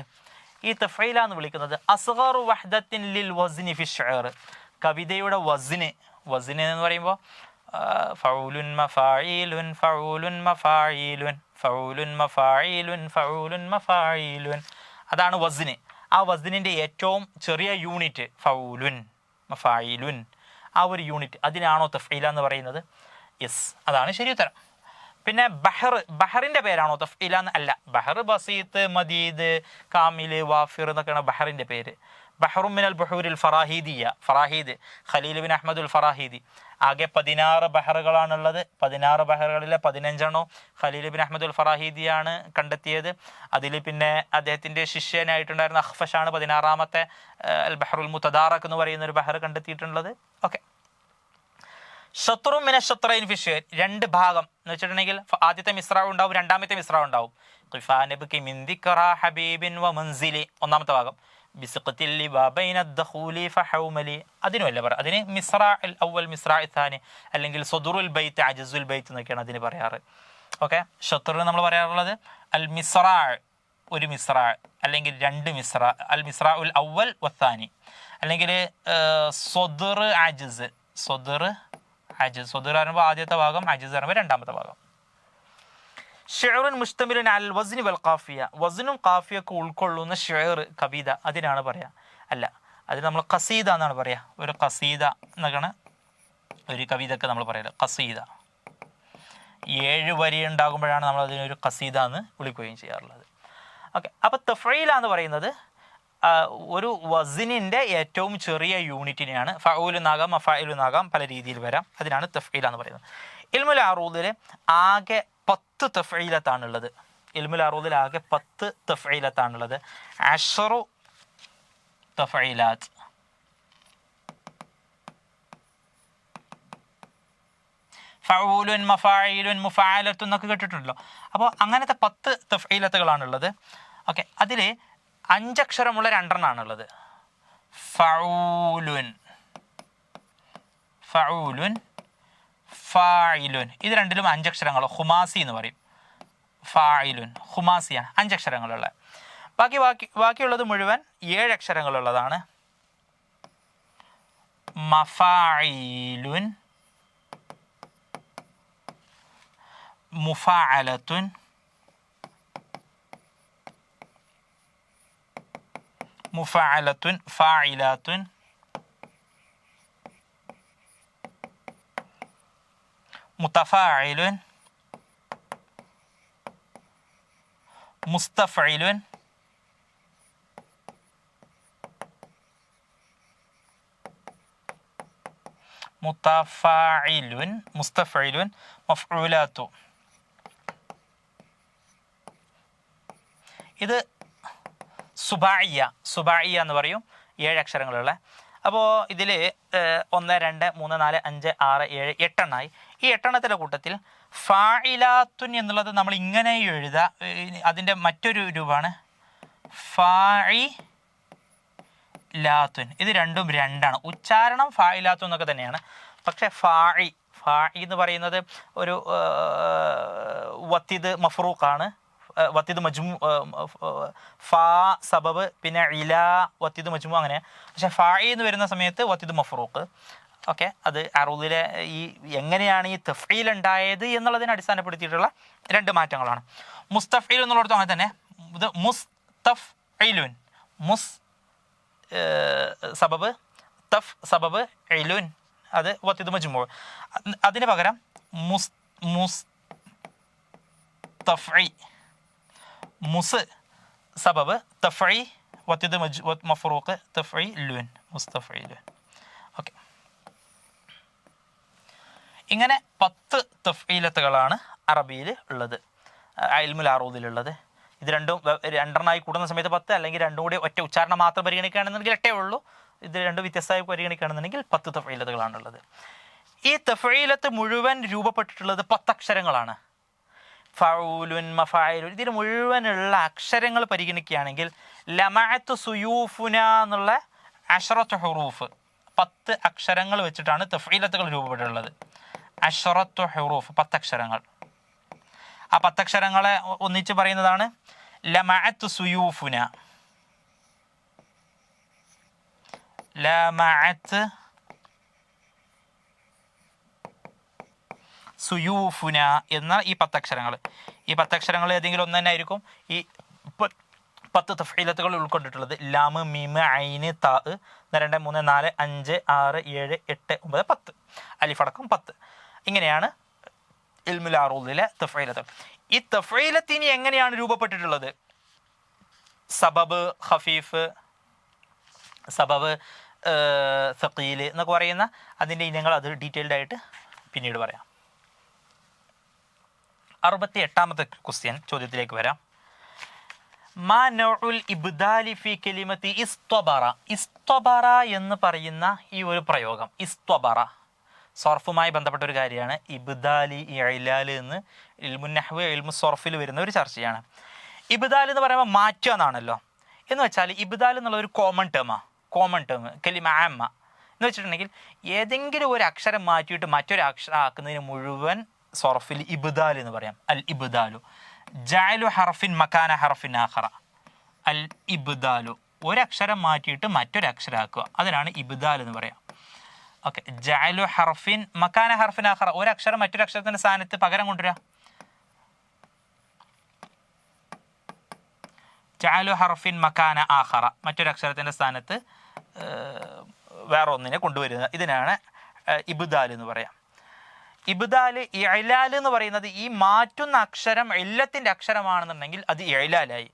ഈ തഫഈല എന്ന് വിളിക്കുന്നത് അസ്ഗറു വഹ്ദത്തിൻ ലിൽ വസ്നി ഫി അശ്ശഅർ. കവിതയുടെ വസ്ന് എന്ന് പറയുമ്പോൾ ഫഊലുൻ മഫായിലുൻ ഫഊലുൻ മഫായിലുൻ ഫഊലുൻ മഫായിലുൻ ഫഊലുൻ മഫായിലുൻ, അതാണ് വസ്ന്. ആ വസ്നിൻ്റെ ഏറ്റവും ചെറിയ യൂണിറ്റ് ഫഊലുൻ മഫായിലുൻ, ആ ഒരു യൂണിറ്റ്, അതിനാണോ തഫ്ഈല എന്ന് പറയുന്നത്? യെസ്, അതാണ് ശരി ഉത്തരം. പിന്നെ ബഹറിൻ്റെ പേരാണോ തഫ്ഈല എന്ന്? അല്ല. ബഹർ ബസീത്ത്, മദീദ്, കാമില്, വാഫിർ എന്നൊക്കെയാണ് ബഹറിൻ്റെ പേര്. ബഹറും മിനൽ ബുഹൂരിൽ ഫറാഹീദ് ഖലീൽ ബിൻ അഹ്മദുൽ ഫറാഹീദി. ആകെ 16 ബഹറുകളാണുള്ളത്. 16 ബഹറുകളിലെ 15 ഖലീൽ ബിൻ അഹ്മദുൽ ഫറാഹീദിയാണ് കണ്ടെത്തിയത്. അതിൽ പിന്നെ അദ്ദേഹത്തിൻ്റെ ശിഷ്യനായിട്ടുണ്ടായിരുന്ന അഖ്ഫഷാണ് 16ാമത്തെ അൽ ബഹറുൽ മുതദാറക് എന്ന് പറയുന്ന ഒരു ബഹർ കണ്ടെത്തിയിട്ടുള്ളത്. ഓക്കെ. ഷത്റും മിന ഷത്രൈൻ ഫി ഷിഅർ. 2 ഭാഗം എന്ന് വെച്ചിട്ടുണ്ടെങ്കിൽ ആദ്യത്തെ മിസ്റാവ് ഉണ്ടാവും, രണ്ടാമത്തെ മിസ്റാവ് ഉണ്ടാവും. ഖിഫാ നബ്കി മിൻ ദിക്റ ഹബീബിൻ വ മൻസിലി, ഒന്നാമത്തെ ഭാഗം. ബിസ്ഖത്തിൽ ബൈന ദഖൂലി ഫഹൗമലി, അതിനുമല്ല പറയാം. അതിന് മിസ്റാ അൽ അവൽ, മിസ്റാ ഇത്താനി, അല്ലെങ്കിൽ സദുറുൽ ബൈത്ത്, അജസുൽ ബൈത്ത് എന്നൊക്കെയാണ് അതിന് പറയാറ്. ഓക്കെ. ഷത്റിന് നമ്മൾ പറയാറുള്ളത് അൽ മിസ്റാ, ഒരു മിസ്റാ അല്ലെങ്കിൽ 2 മിസ്റാ, അൽ മിസ്റാ ഉൽ അവൽ വത്താനി, അല്ലെങ്കിൽ സദർ അജസ്. സദർ പറയുമ്പോൾ ആദ്യത്തെ ഭാഗം, അജസ് പറയുമ്പോൾ രണ്ടാമത്തെ ഭാഗം. ഷിഅറുൻ മുസ്തമിലുൻ അൽ വസ്നി വൽ ഖാഫിയ. വസ്നും ഖാഫിയൊക്കെ ഉൾക്കൊള്ളുന്ന ഷിഅർ, കവിത, അതിനാണ് പറയാ. അല്ല, അത് നമ്മൾ ഖസീദ എന്നാണ് പറയാ. ഒരു ഖസീദ എന്നൊക്കെയാണ് ഒരു കവിതക്ക് നമ്മൾ പറയുന്നത്. ഖസീദ 7 വരി ഉണ്ടാകുമ്പോഴാണ് നമ്മൾ അതിനൊരു ഖസീദ എന്ന് വിളിക്കുകയും ചെയ്യാറുള്ളത്. ഓക്കെ. അപ്പോൾ തഫ്ഈല എന്ന് പറയുന്നത് ഒരു വസ്നിൻ്റെ ഏറ്റവും ചെറിയ യൂണിറ്റിനെയാണ്. ഫഊലുനാകാം, മഫായിലുനാകാം, പല രീതിയിൽ വരാം. അതിനാണ് തഫ്ഈല എന്ന് പറയുന്നത്. ഇൽമുൽ അറൂദിൽ ആകെ 10 തഫ്ഈലത്താണുള്ളത്. ഇൽമുൽ അറൂദിൽ ആകെ 10 തഫ്ഈലത്താണുള്ളത്. 10 തഫ്ഈലാത്ത്. ഫഊലുൻ, മഫായിലുൻ, മുഫഅലത്തുൻ എന്നൊക്കെ കേട്ടിട്ടുണ്ടല്ലോ. അപ്പോൾ അങ്ങനത്തെ 10 തഫ്ഈലത്തുകളാണുള്ളത്. ഓക്കെ. അതിൽ 5 അക്ഷരമുള്ള 2 എണ്ണമാണുള്ളത്. ഫഊലുൻ, ഫായിലുൻ. ഇത് രണ്ടിലും 5 അക്ഷരങ്ങൾ. ഖുമാസി എന്ന് പറയും. ഫായിലുൻ ഖുമാസിയാണ്, 5 അക്ഷരങ്ങളുള്ള. ബാക്കിയുള്ളത് മുഴുവൻ 7 അക്ഷരങ്ങളുള്ളതാണ്. മഫായിലുൻ, മുഫഅലത്തുൻ, ഫായിലാത്തുൻ, മുതഫാഇലുൻ, മുസ്തഫഇലുൻ, മുസ്തഫഇലുൻ, മഫ്ഊലാത്തു. ഇത് സുബാഇയ എന്ന് പറയും, 7 അക്ഷരങ്ങളുള്ള. അപ്പോൾ ഇതിൽ 1, 2, 3, 4, 5, 6, 7, 8 എണ്ണമായി. ഈ 8 എണ്ണത്തിൻ്റെ കൂട്ടത്തിൽ ഫായിലാത്തുൻ എന്നുള്ളത് നമ്മൾ ഇങ്ങനെ എഴുതാം. അതിൻ്റെ മറ്റൊരു രൂപമാണ് ഫായിലാത്തുൻ. ഇത് രണ്ടും 2ആണ്. ഉച്ചാരണം ഫായിലാത്തുൻ എന്നൊക്കെ തന്നെയാണ്. പക്ഷേ ഫായി എന്ന് പറയുന്നത് ഒരു വത്തിദ് മഫ്റൂഖാണ്. വത്തിദ് മജ്മു, ഫാ സബബ്, പിന്നെ ഇല വത്തിദ് മജ്മു, അങ്ങനെ. പക്ഷേ ഫായി എന്ന് വരുന്ന സമയത്ത് വത്തിദ് മഫ്റൂഖ്. ഓക്കെ. അത് അറൂദിലെ ഈ എങ്ങനെയാണ് ഈ തഫ്ഈൽ ഉണ്ടായത് എന്നുള്ളതിനെ അടിസ്ഥാനപ്പെടുത്തിയിട്ടുള്ള 2 മാറ്റങ്ങളാണ്. മുസ്തഫീൽ എന്നുള്ളിടത്തും അങ്ങനെ തന്നെ. ഇത് മുസ്തഫ്ഇലുൻ, സബബ്, തഫ് സബബ്, ഇലുൻ അത് വത്തിദ് മജ്മു. അതിന് പകരം മുസ്തഫ്ഇ, മുസ് സബബ്, തഫ്ഇ, വത്തിദ് മഫ്റൂഖ്, തഫ്ഇലുൻ, മുസ്തഫ്ഇലുൻ. ഓക്കെ. ഇങ്ങനെ 10 തഫ്ഈലത്തുകളാണ് അറബിയിൽ ഉള്ളത്, ഇൽമുൽ അറൂദിലുള്ളത്. ഇത് രണ്ടെണ്ണമായി കൂടുന്ന സമയത്ത് 10, അല്ലെങ്കിൽ രണ്ടും കൂടി ഒറ്റ ഉച്ചാരണം മാത്രം പരിഗണിക്കുകയാണെന്നുണ്ടെങ്കിൽ 8 ഉള്ളൂ. ഇത് രണ്ടും വ്യത്യസ്തമായി പരിഗണിക്കുകയാണെന്നുണ്ടെങ്കിൽ 10 തഫ്ഈലത്തുകളാണുള്ളത്. ഈ തഫ്ഈലത്ത് മുഴുവൻ രൂപപ്പെട്ടിട്ടുള്ളത് 10 അക്ഷരങ്ങളാണ്. ഫഊലുൻ, മഫായിലുൻ, ഇതിന് മുഴുവനുള്ള അക്ഷരങ്ങൾ പരിഗണിക്കുകയാണെങ്കിൽ ലമഅത്തു സുയൂഫുന എന്നുള്ള 10 ഹുറൂഫ്, 10 അക്ഷരങ്ങൾ വെച്ചിട്ടാണ് തഫ്ഈലത്തുകൾ രൂപപ്പെട്ടിട്ടുള്ളത്. 10 ഹുറൂഫ്, 10 അക്ഷരങ്ങൾ. ആ 10 അക്ഷരങ്ങളെ ഒന്നിച്ച് പറയുന്നതാണ് ലമഅത്തു സുയൂഫുന. ലമഅത്ത് സുയൂഫുന എന്ന ഈ 10 അക്ഷരങ്ങൾ. ഈ 10 അക്ഷരങ്ങൾ ഏതെങ്കിലും ഒന്ന് തന്നെ ആയിരിക്കും ഈ 10 തഫ്ഈലത്തുകൾ ഉൾക്കൊണ്ടിട്ടുള്ളത്. ലാമ്, മീമ്, ഐന്, താ, 2, 3, 4, 5, 6, 7, 8, 9, 10. അലിഫടക്കം 10. ഇങ്ങനെയാണ് ഇൽമുൽ അറൂദിലെ തഫ്ഈലത്തുകൾ. ഈ തഫ്ഈലത്തിന് എങ്ങനെയാണ് രൂപപ്പെട്ടിട്ടുള്ളത്? സബബ്, ഖഫീഫ്, സബബ്, സഖീൽ എന്നൊക്കെ പറയുന്ന അതിൻ്റെ ഇനങ്ങൾ അത് ഡീറ്റെയിൽഡ് ആയിട്ട് പിന്നീട് പറയാം. 68ാമത്തെ ക്വസ്റ്റ്യൻ ചോദ്യത്തിലേക്ക് വരാം. മാ നൗഉൽ ഇബ്ദാലി ഫി കലിമത്തി ഇസ്തബറ. ഇസ്തബറ എന്ന് പറയുന്ന ഈ ഒരു പ്രയോഗം, ഇസ്തബറ സർഫുമായി ബന്ധപ്പെട്ട ഒരു കാര്യമാണ്. ഇബ്ദാലി, ഇഅ്ലാൽ എന്ന് ഇൽമുൻ നഹ്വ്, ഇൽമു സർഫിൽ വരുന്ന ഒരു ചർച്ചയാണ്. ഇബ്ദാൽ എന്ന് പറയുമ്പോൾ മാറ്റുക എന്നാണല്ലോ. എന്ന് വെച്ചാൽ ഇബ്ദാൽ എന്നുള്ള ഒരു കോമൺ ടേം കലിമ ആമ്മ എന്ന് വെച്ചിട്ടുണ്ടെങ്കിൽ ഏതെങ്കിലും ഒരു അക്ഷരം മാറ്റിയിട്ട് മറ്റൊരു അക്ഷരം ആക്കുന്നതിന് മുഴുവൻ സർഫിൽ ഇബ്ദാൽ എന്ന് പറയാം. അൽ ഇബ്ദാലു ജഅലു ഹർഫിൻ മകാന ഹർഫിൻ ആഖറ. അൽ ഇബ്ദാലു ഒരക്ഷരം മാറ്റിയിട്ട് മറ്റൊരു അക്ഷരം ആക്കുക, അതിനാണ് ഇബ്ദാൽ എന്ന് പറയാം. ഓക്കെ, ജഅലു ഹർഫിൻ മകാന ഹർഫിൻ ആഖറ, ഒരക്ഷരം മറ്റൊരു അക്ഷരത്തിന്റെ സ്ഥാനത്ത് പകരം കൊണ്ടുവരിക. ജഅലു ഹർഫിൻ മകാന ആഖറ, മറ്റൊരു അക്ഷരത്തിന്റെ സ്ഥാനത്ത് വേറെ ഒന്നിനെ കൊണ്ടുവരിക, ഇതിനാണ് ഇബ്ദാൽ എന്ന് പറയാം. ഇബ്ദാൽ, ഇഅ്ലാൽ എന്ന് പറയുന്നത് ഈ മാറ്റുന്ന അക്ഷരം ഇല്ലത്തിന്റെ അക്ഷരമാണെന്നുണ്ടെങ്കിൽ അത് ഇഅ്ലാലായി.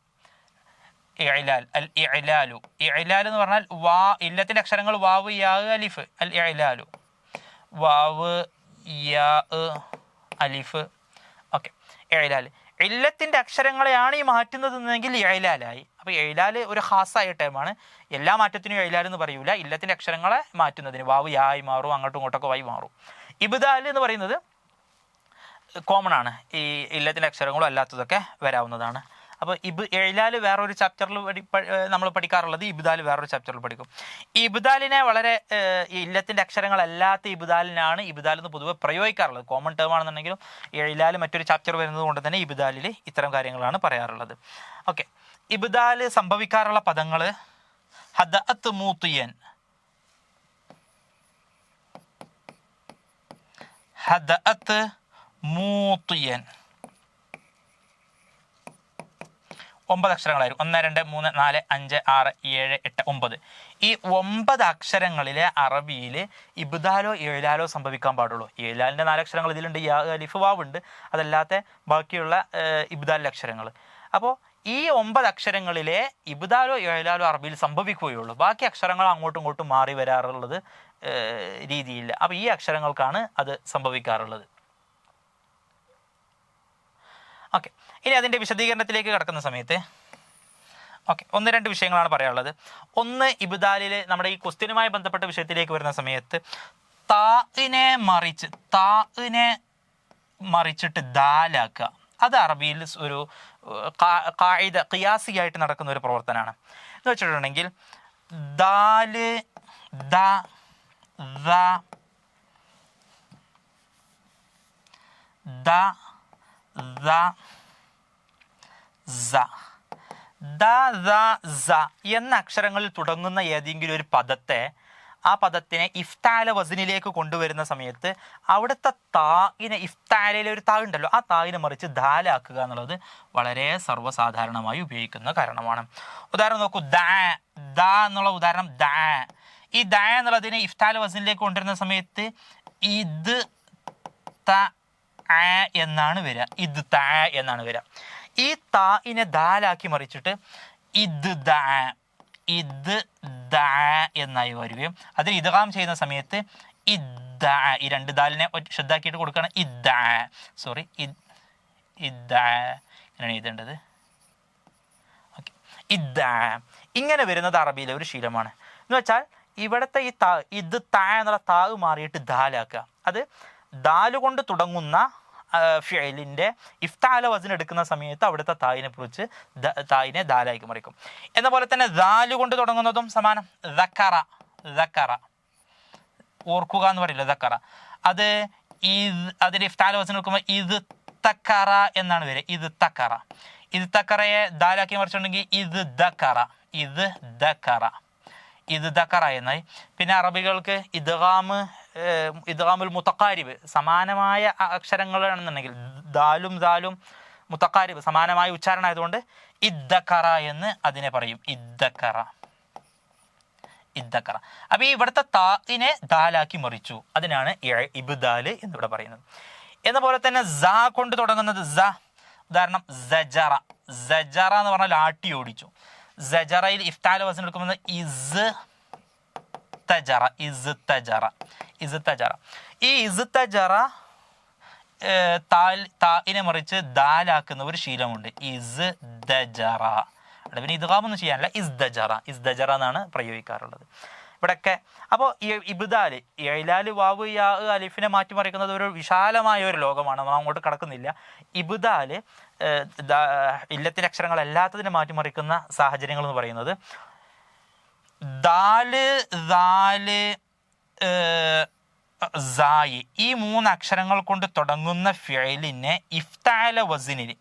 ഇഅ്ലാൽ, അൽ ഇഅ്ലാലു. ഇഅ്ലാൽ എന്ന് പറഞ്ഞാൽ ഇല്ലത്തിന്റെ അക്ഷരങ്ങൾ വാവ്, യാ, അലിഫ്. അൽ ഇഅ്ലാലു വാവ്, യാ, അലിഫ്. ഓക്കെ, ഇഅ്ലാൽ ഇല്ലത്തിന്റെ അക്ഷരങ്ങളെയാണ് ഈ മാറ്റുന്നതെന്നെങ്കിൽ ഇഅ്ലാലായി. അപ്പോൾ ഇഅ്ലാൽ ഒരു ഖാസായ ടൈമാണ്. എല്ലാ മാറ്റത്തിനും ഇഅ്ലാൽ എന്ന് പറയൂല. ഇല്ലത്തിന്റെ അക്ഷരങ്ങളെ മാറ്റുന്നതിന് വാവ് യായി മാറും, അങ്ങോട്ടും ഇങ്ങോട്ടൊക്കെ വായി മാറും. ഇബ്ദാൽ എന്ന് പറയുന്നത് കോമൺ ആണ്, ഈ ഇല്ലത്തിന്റെ അക്ഷരങ്ങളും അല്ലാത്തതൊക്കെ വരാവുന്നതാണ്. അപ്പോൾ ഇഅ്ലാൽ വേറൊരു ചാപ്റ്ററിൽ നമ്മൾ പഠിക്കാറുള്ളത്, ഇബ്ദാൽ വേറൊരു ചാപ്റ്ററിൽ പഠിക്കും. ഈ ഇബ്ദാലിനെ വളരെ ഇല്ലത്തിന്റെ അക്ഷരങ്ങളല്ലാത്ത ഇബ്ദാലിനാണ് ഇബ്ദാൽ എന്ന് പൊതുവെ പ്രയോഗിക്കാറുള്ളത്. കോമൺ ടേം ആണെന്നുണ്ടെങ്കിലും ഇഅ്ലാൽ മറ്റൊരു ചാപ്റ്റർ വരുന്നത് കൊണ്ട് തന്നെ ഇബ്ദാലിൽ ഇത്തരം കാര്യങ്ങളാണ് പറയാറുള്ളത്. ഓക്കെ, ഇബ്ദാൽ സംഭവിക്കാറുള്ള പദങ്ങൾ ഹദഅത്ത് മൂത്തിയൻ, ഹദഅത്ത് മൂത്തിയൻ. 9 അക്ഷരങ്ങളായിരിക്കും. 1, 2, 3, 4, 5, 6, 7, 8, 9. ഈ 9 അക്ഷരങ്ങളിലെ അറബിയിൽ ഇബ്ദാലോ ഇഅ്ലാലോ സംഭവിക്കാൻ പാടുള്ളൂ. ഇഅ്ലാലിൻ്റെ 4 അക്ഷരങ്ങൾ ഇതിലുണ്ട്, യാ, അലിഫ്, വാവ് ഉണ്ട്. അതല്ലാത്ത ബാക്കിയുള്ള ഇബ്ദാലിലെ അക്ഷരങ്ങൾ. അപ്പോൾ ഈ 9 അക്ഷരങ്ങളിലെ ഇബ്ദാലോ ഇഅ്ലാലോ അറബിയിൽ സംഭവിക്കുകയുള്ളൂ. ബാക്കി അക്ഷരങ്ങൾ അങ്ങോട്ടും ഇങ്ങോട്ടും മാറി വരാറുള്ളത് രീതിയില്ല. അപ്പോൾ ഈ അക്ഷരങ്ങൾക്കാണ് അത് സംഭവിക്കാറുള്ളത്. ഓക്കെ, ഇനി അതിൻ്റെ വിശദീകരണത്തിലേക്ക് കടക്കുന്ന സമയത്ത് ഓക്കെ 1-2 വിഷയങ്ങളാണ് പറയാനുള്ളത്. ഒന്ന്, ഇബ്ദാലിൽ നമ്മുടെ ഈ ക്വസ്റ്റ്യനുമായി ബന്ധപ്പെട്ട വിഷയത്തിലേക്ക് വരുന്ന സമയത്ത് താഇനെ മറിച്ചിട്ട് ദാലാക്കുക, അത് അറബിയിൽ ഒരു ഖായിദ, ഖിയാസിയായിട്ട് നടക്കുന്ന ഒരു പ്രവർത്തനമാണ്. എന്ന് വെച്ചിട്ടുണ്ടെങ്കിൽ dal, the, the, the, the, സ, ദ, ദ, സ എന്ന അക്ഷരങ്ങളിൽ തുടങ്ങുന്ന ഏതെങ്കിലും ഒരു പദത്തെ, ആ പദത്തിനെ ഇഫ്താല വസ്നിലേക്ക് കൊണ്ടുവരുന്ന സമയത്ത് അവിടുത്തെ താഇനെ, ഇഫ്താലയിലെ ഒരു താ ഉണ്ടല്ലോ, ആ താഇനെ മറിച്ച് ദാലാക്കുക എന്നുള്ളത് വളരെ സർവ്വസാധാരണമായി ഉപയോഗിക്കുന്ന കാരണമാണ്. ഉദാഹരണം നോക്കൂ, ദ, ദ എന്നുള്ള ഉദാഹരണം. ദ, ഈ ദ എന്നുള്ളതിനെ ഇഫ്താല വസ്നിലേക്ക് കൊണ്ടുവരുന്ന സമയത്ത് ഇത് ത എന്നാണ് വരിക. ഇത് ത എന്നാണ് വരിക. ഈ താഇനെ ദാലാക്കി മറിച്ചിട്ട് ഇത് ദ, ഇത് ദ എന്നായി വരികയും അതിൽ ഇദ്ഗാം ചെയ്യുന്ന സമയത്ത് ഇത് ഇദ്ദഅ. ഈ രണ്ട് ദാലിനെ ശ്രദ്ധാക്കിയിട്ട് കൊടുക്കുകയാണ്. ഇദ്ദഅ, സോറി, ഇദ്ദഅ ഇങ്ങനെയാണ് എഴുതേണ്ടത്. ഓക്കെ, ഇദ്ദഅ. ഇങ്ങനെ വരുന്നത് അറബിയിലെ ഒരു ശീലമാണ്. എന്ന് വെച്ചാൽ ഇവിടുത്തെ ഈ ഇത് താ എന്നുള്ള താവ് മാറിയിട്ട് ദാലാക്കുക. അത് ദാല് കൊണ്ട് തുടങ്ങുന്ന ഫിഅലിൻ്റെ ഇഫ്താല വസൻ എടുക്കുന്ന സമയത്ത് അവിടുത്തെ തായിനെ കുറിച്ച് തായിനെ ദാലായിക്ക് മറിക്കും. എന്ന പോലെ തന്നെ ദാല് കൊണ്ട് തുടങ്ങുന്നതും സമാനം. ദക്കറ, ദക്കറ, ഓർക്കുക എന്ന് പറയില്ല, ദക്കറ. അത് അതിൻ്റെ ഇഫ്താല വസൻ എടുക്കുമ്പോൾ ഇത് തക്കറ എന്നാണ് വരിക. ഇത് തക്കറ. ഇത് തക്കറയെ ദാലാക്കി മറിച്ചിട്ടുണ്ടെങ്കിൽ ഇത് ദക്കറ, ഇത് ദക്കറ, ഇത് ദക്കറ എന്നായി. പിന്നെ അറബികൾക്ക് ഇദ്ഗാമുൽ മുതഖാരിബ്, സമാനമായ അക്ഷരങ്ങളാണെന്നുണ്ടെങ്കിൽ ദാലും ദാലും മുതഖാരിബ് സമാനമായ ഉച്ചാരണം ആയതുകൊണ്ട് ഇദ്ദക്കറ എന്ന് അതിനെ പറയും. ഇദ്ദക്കറ, ഇദ്ദക്കറ. അപ്പോൾ ഈ ഇവിടുത്തെ താഇനെ ദാലാക്കി മറിച്ചു, അതിനാണ് ഇബ്ദാല് എന്നിവിടെ പറയുന്നത്. എന്ന പോലെ തന്നെ സ കൊണ്ട് തുടങ്ങുന്നത് സ. ഉദാഹരണം സജറ. സജറ എന്ന് പറഞ്ഞാൽ ആട്ടി ഓടിച്ചു. സജറയിൽ ഇഫ്താല വസൻ എടുക്കുന്നത് ഇസ് തജറ, ഇസ് തജറ, ഇസ് തജറ. ഈ ഇസ് തജറ താഇനെ മറിച്ച് ദാലാക്കുന്ന ഒരു ശീലമുണ്ട്. ഇസ് ദജറ. പിന്നെ ഇദ്ഗാമൊന്നും ചെയ്യാനില്ല, ഇസ് ദജറ, ഇസ് ദജറ എന്നാണ് പ്രയോഗിക്കാറുള്ളത് ഇവിടെയൊക്കെ. അപ്പോൾ ഈ ഇബ്ദാല്, ഇലാല്, വാവ്, യാ, അലിഫിനെ മാറ്റിമറിക്കുന്നത് ഒരു വിശാലമായ ഒരു ലോകമാണ്, നമ്മൾ അങ്ങോട്ട് കടക്കുന്നില്ല. ഇബ്ദാല് ഇല്ലത്തിൻ്റെ അക്ഷരങ്ങളല്ലാത്തതിനെ മാറ്റിമറിക്കുന്ന സാഹചര്യങ്ങൾ എന്ന് പറയുന്നത് ദാല്, ദാല്, സായി, ഈ മൂന്ന് അക്ഷരങ്ങൾ കൊണ്ട് തുടങ്ങുന്ന ഫിഅലിനെ ഇഫ്താല വസിനിൽ,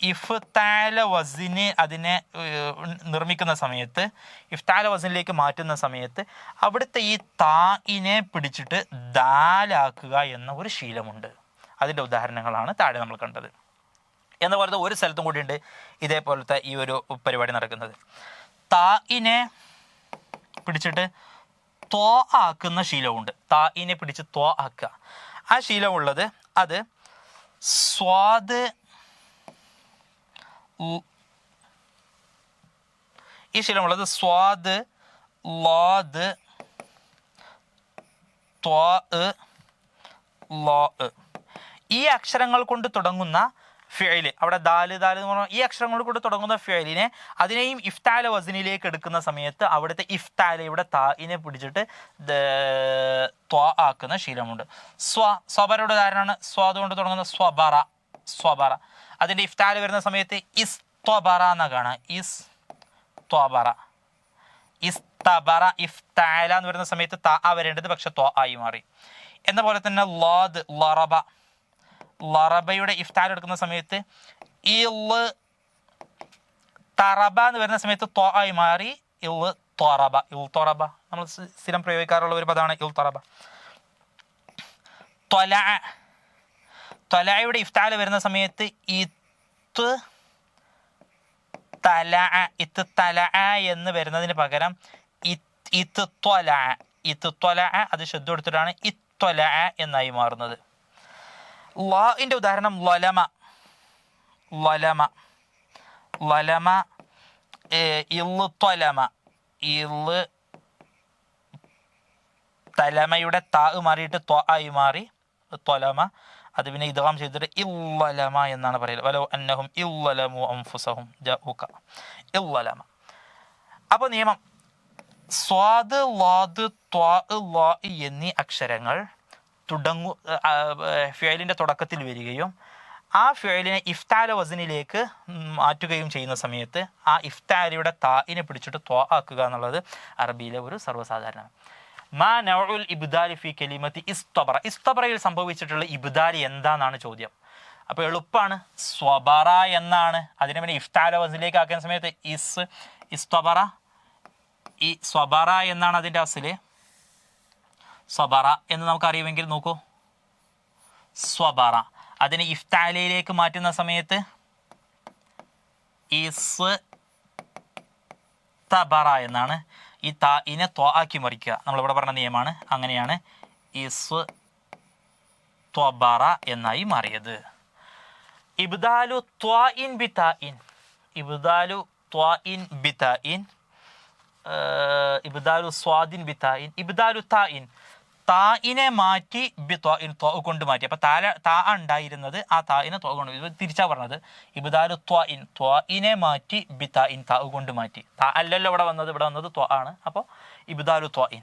ഇഫ്താല വസിന് അതിനെ നിർമ്മിക്കുന്ന സമയത്ത്, ഇഫ്താല വസിനിലേക്ക് മാറ്റുന്ന സമയത്ത് അവിടുത്തെ ഈ താഇനെ പിടിച്ചിട്ട് ദാലാക്കുക എന്ന ഒരു ശീലമുണ്ട്. അതിൻ്റെ ഉദാഹരണങ്ങളാണ് താഴെ നമ്മൾ കണ്ടത്. എന്ന പോലത്തെ ഒരു സ്ഥലത്തും കൂടിയുണ്ട് ഇതേപോലത്തെ ഈ ഒരു പരിപാടി നടക്കുന്നത്. താഇനെ പിടിച്ചിട്ട് ത്വ ആക്കുന്ന ശീലമുണ്ട്. താഇനെ പിടിച്ച് ത്വ ആക്കുക. ആ ശീലമുള്ളത് അത് സ്വാദ്, ഈ ശീലമുള്ളത് സ്വാദ്, ലാദ്, ത്വ, ലാ, ഈ അക്ഷരങ്ങൾ കൊണ്ട് തുടങ്ങുന്ന ഫിഅല്, അവിടെ ദാല്, ദാല് എന്ന് പറഞ്ഞാൽ ഈ അക്ഷരങ്ങൾ കൊണ്ട് തുടങ്ങുന്ന ഫിഅലിനെ അതിനെയും ഇഫ്താല വസനിലേക്ക് എടുക്കുന്ന സമയത്ത് അവിടുത്തെ ഇഫ്താലയുടെ താഇനെ പിടിച്ചിട്ട് ത്വ ആക്കുന്ന ശീലമുണ്ട്. സ്വബറയുടെ ഉദാഹരണമാണ് സ്വാദ് കൊണ്ട് തുടങ്ങുന്ന സ്വബറ, സ്വബറ. അതിൻ്റെ ഇഫ്താല വരുന്ന സമയത്ത് ഇസ് ത്വബറ എന്നാ കാണാം. Is ത്വബറ, is തബറ. ഇഫ്താല എന്ന് വരുന്ന സമയത്ത് ത വരേണ്ടത് പക്ഷെ ത്വ ആയി മാറി. എന്ന പോലെ തന്നെ ലാദ്, ലറബ. ലറബയുടെ ഇഫ്താൽ എടുക്കുന്ന സമയത്ത് ഇള് തറബ എന്ന് വരുന്ന സമയത്ത് ത്വ ആയി മാറി ഇള് ത്വറബ, ഇൾ ത്വറബ. നമ്മൾ സ്ഥിരം പ്രയോഗിക്കാറുള്ള ഒരു പദമാണ് ഇൾ ത്വറബ. ത്വല, ത്വലയുടെ ഇഫ്താൽ വരുന്ന സമയത്ത് ഇത്ത് തല, ഇത്ത് തല എന്ന് വരുന്നതിന് പകരം ഇത്ത് ത്വല, ഇത്ത് ത്വല, അത് ശബ്ദം എടുത്തിട്ടാണ് ഇത്വല എന്നായി മാറുന്നത്. ലാഇൻ്റെ ഉദാഹരണം ലലമ, ലലമ, ലലമ, ഇള് ത്വലമ, ഇള് തലമയുടെ താ മാറിയിട്ട് ത്വ ആയി മാറി ത്വലമ. അത് പിന്നെ ഇദ്ഗാം ചെയ്തിട്ട് ഇല്ലലമ എന്നാണ് പറയുന്നത്. വലോ അന്നഹും ഇല്ലലമു അൻഫുസഹും ജഊക, ഇല്ലലമ. അപ്പോൾ നിയമം സ്വാദ്, ലാദ്, ത്വാ, ലാ എന്നീ അക്ഷരങ്ങൾ ഫിഅലിൻ്റെ തുടക്കത്തിൽ വരികയും ആ ഫിഅലിനെ ഇഫ്താല വസനിലേക്ക് മാറ്റുകയും ചെയ്യുന്ന സമയത്ത് ആ ഇഫ്താലയുടെ താഇനെ പിടിച്ചിട്ട് ത്വ ആക്കുക എന്നുള്ളത് അറബിയിലെ ഒരു സർവ്വസാധാരണമാണ്. മാ നൗഉൽ ഇബ്ദാലി ഫി കലിമത്തി ഇസ്തബറ, ഇസ്തബറയിൽ സംഭവിച്ചിട്ടുള്ള ഇബ്ദാലി എന്താണെന്നാണ് ചോദ്യം. അപ്പോൾ എളുപ്പമാണ്, സ്വബറ എന്നാണ്. അതിനെ പിന്നെ ഇഫ്താല വസനിലേക്ക് ആക്കുന്ന സമയത്ത് ഇസ്തബറ, ഈ സ്വബറ എന്നാണ് അതിൻ്റെ അസ്ല്. സ്വബറ എന്ന് നമുക്കറിയുമെങ്കിൽ നോക്കൂ, സ്വബറ. അതിനെ ഇഫ്താലയിലേക്ക് മാറ്റുന്ന സമയത്ത് ഇസ് തബറ എന്നാണ്. ഈ താഇനെ ത്വ ആക്കി മറിക്കുക, നമ്മളിവിടെ പറഞ്ഞ നിയമമാണ്. അങ്ങനെയാണ് ഇസ് ത്വബറ എന്നായി മാറിയത്. ഇബ്ദാലു ത്വാഇൻ ബിതാഇൻ, ഇബ്ദാലു ത്വാഇൻ ബിതാഇൻ, ഇബ്ദാലു സ്വാദിൻ ബിതാഇൻ, ഇബ്ദാലു താഇൻ, താഇനെ മാറ്റി ബി ത്വാഇൻ ത്വാ കൊണ്ട് മാറ്റി. അപ്പോൾ താ ഉണ്ടായിരുന്നത് ആ താഇനെ ത്വാ കൊണ്ട് ഇത് തിരിച്ചാ പറഞ്ഞത്. ഇബ്ദാലു ത്വാഇൻ ത്വാഇനെ മാറ്റി ബി താഇൻ താ കൊണ്ട് മാറ്റി. താ അല്ലല്ലോ ഇവിടെ വന്നത് ത്വാ ആണ്. അപ്പോൾ ഇബ്ദാലു ത്വാഇൻ.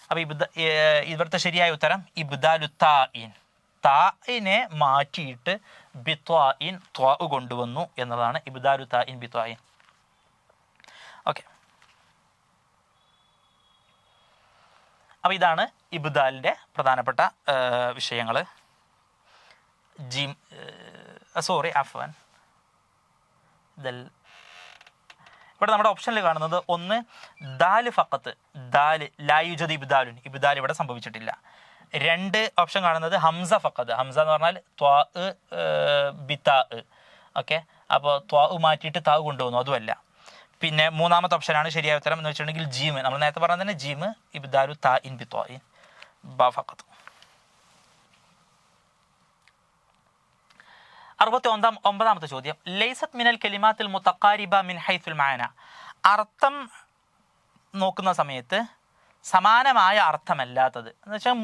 അപ്പോൾ ഇവിടുത്തെ ശരിയായ ഉത്തരം ഇബ്ദാലു താഇൻ. താഇനെ മാറ്റിയിട്ട് ബി ത്വാഇൻ ത്വാ കൊണ്ടുവന്നു എന്നതാണ് ഇബ്ദാലു താഇൻ ബി ത്വാഇൻ. ഓക്കെ, അപ്പോൾ ഇതാണ് ഇബ്ദാലിൻ്റെ പ്രധാനപ്പെട്ട വിഷയങ്ങൾ. അഫ്വാൻ ഇവിടെ നമ്മുടെ ഓപ്ഷനിൽ കാണുന്നത് ഒന്ന് ദാല് ഫഖത്ത്, ദാല് ലാ യുജദ് ഇബ്ദാലുൻ, ഇബ്ദാൽ ഇവിടെ സംഭവിച്ചിട്ടില്ല. രണ്ട് ഓപ്ഷൻ കാണുന്നത് ഹംസ ഫഖത്ത്, ഹംസ എന്ന് പറഞ്ഞാൽ ത്വാ ബിതാ. ഓക്കെ, അപ്പോൾ ത്വാ മാറ്റിയിട്ട് താ കൊണ്ടുവന്നു, അതുമല്ല. പിന്നെ മൂന്നാമത്തെ ഓപ്ഷനാണ് ശരിയായ ഉത്തരം എന്ന് വെച്ചിട്ടുണ്ടെങ്കിൽ ജീം, നമ്മൾ നേരത്തെ പറഞ്ഞ തന്നെ ജീം ഇബ്ദാലു താ ഇൻ ബി ത്വാഇൻ ബ ഫഖത്ത്. 69ാമത്തെ ചോദ്യം, ലൈസത്ത് മിനൽ കലിമാത്തിൽ മുതഖാരിബ മിൻ ഹൈസുൽ മാന. അർത്ഥം നോക്കുന്ന സമയത്ത് സമാനമായ അർത്ഥമല്ലാത്തത് എന്ന് വെച്ചാൽ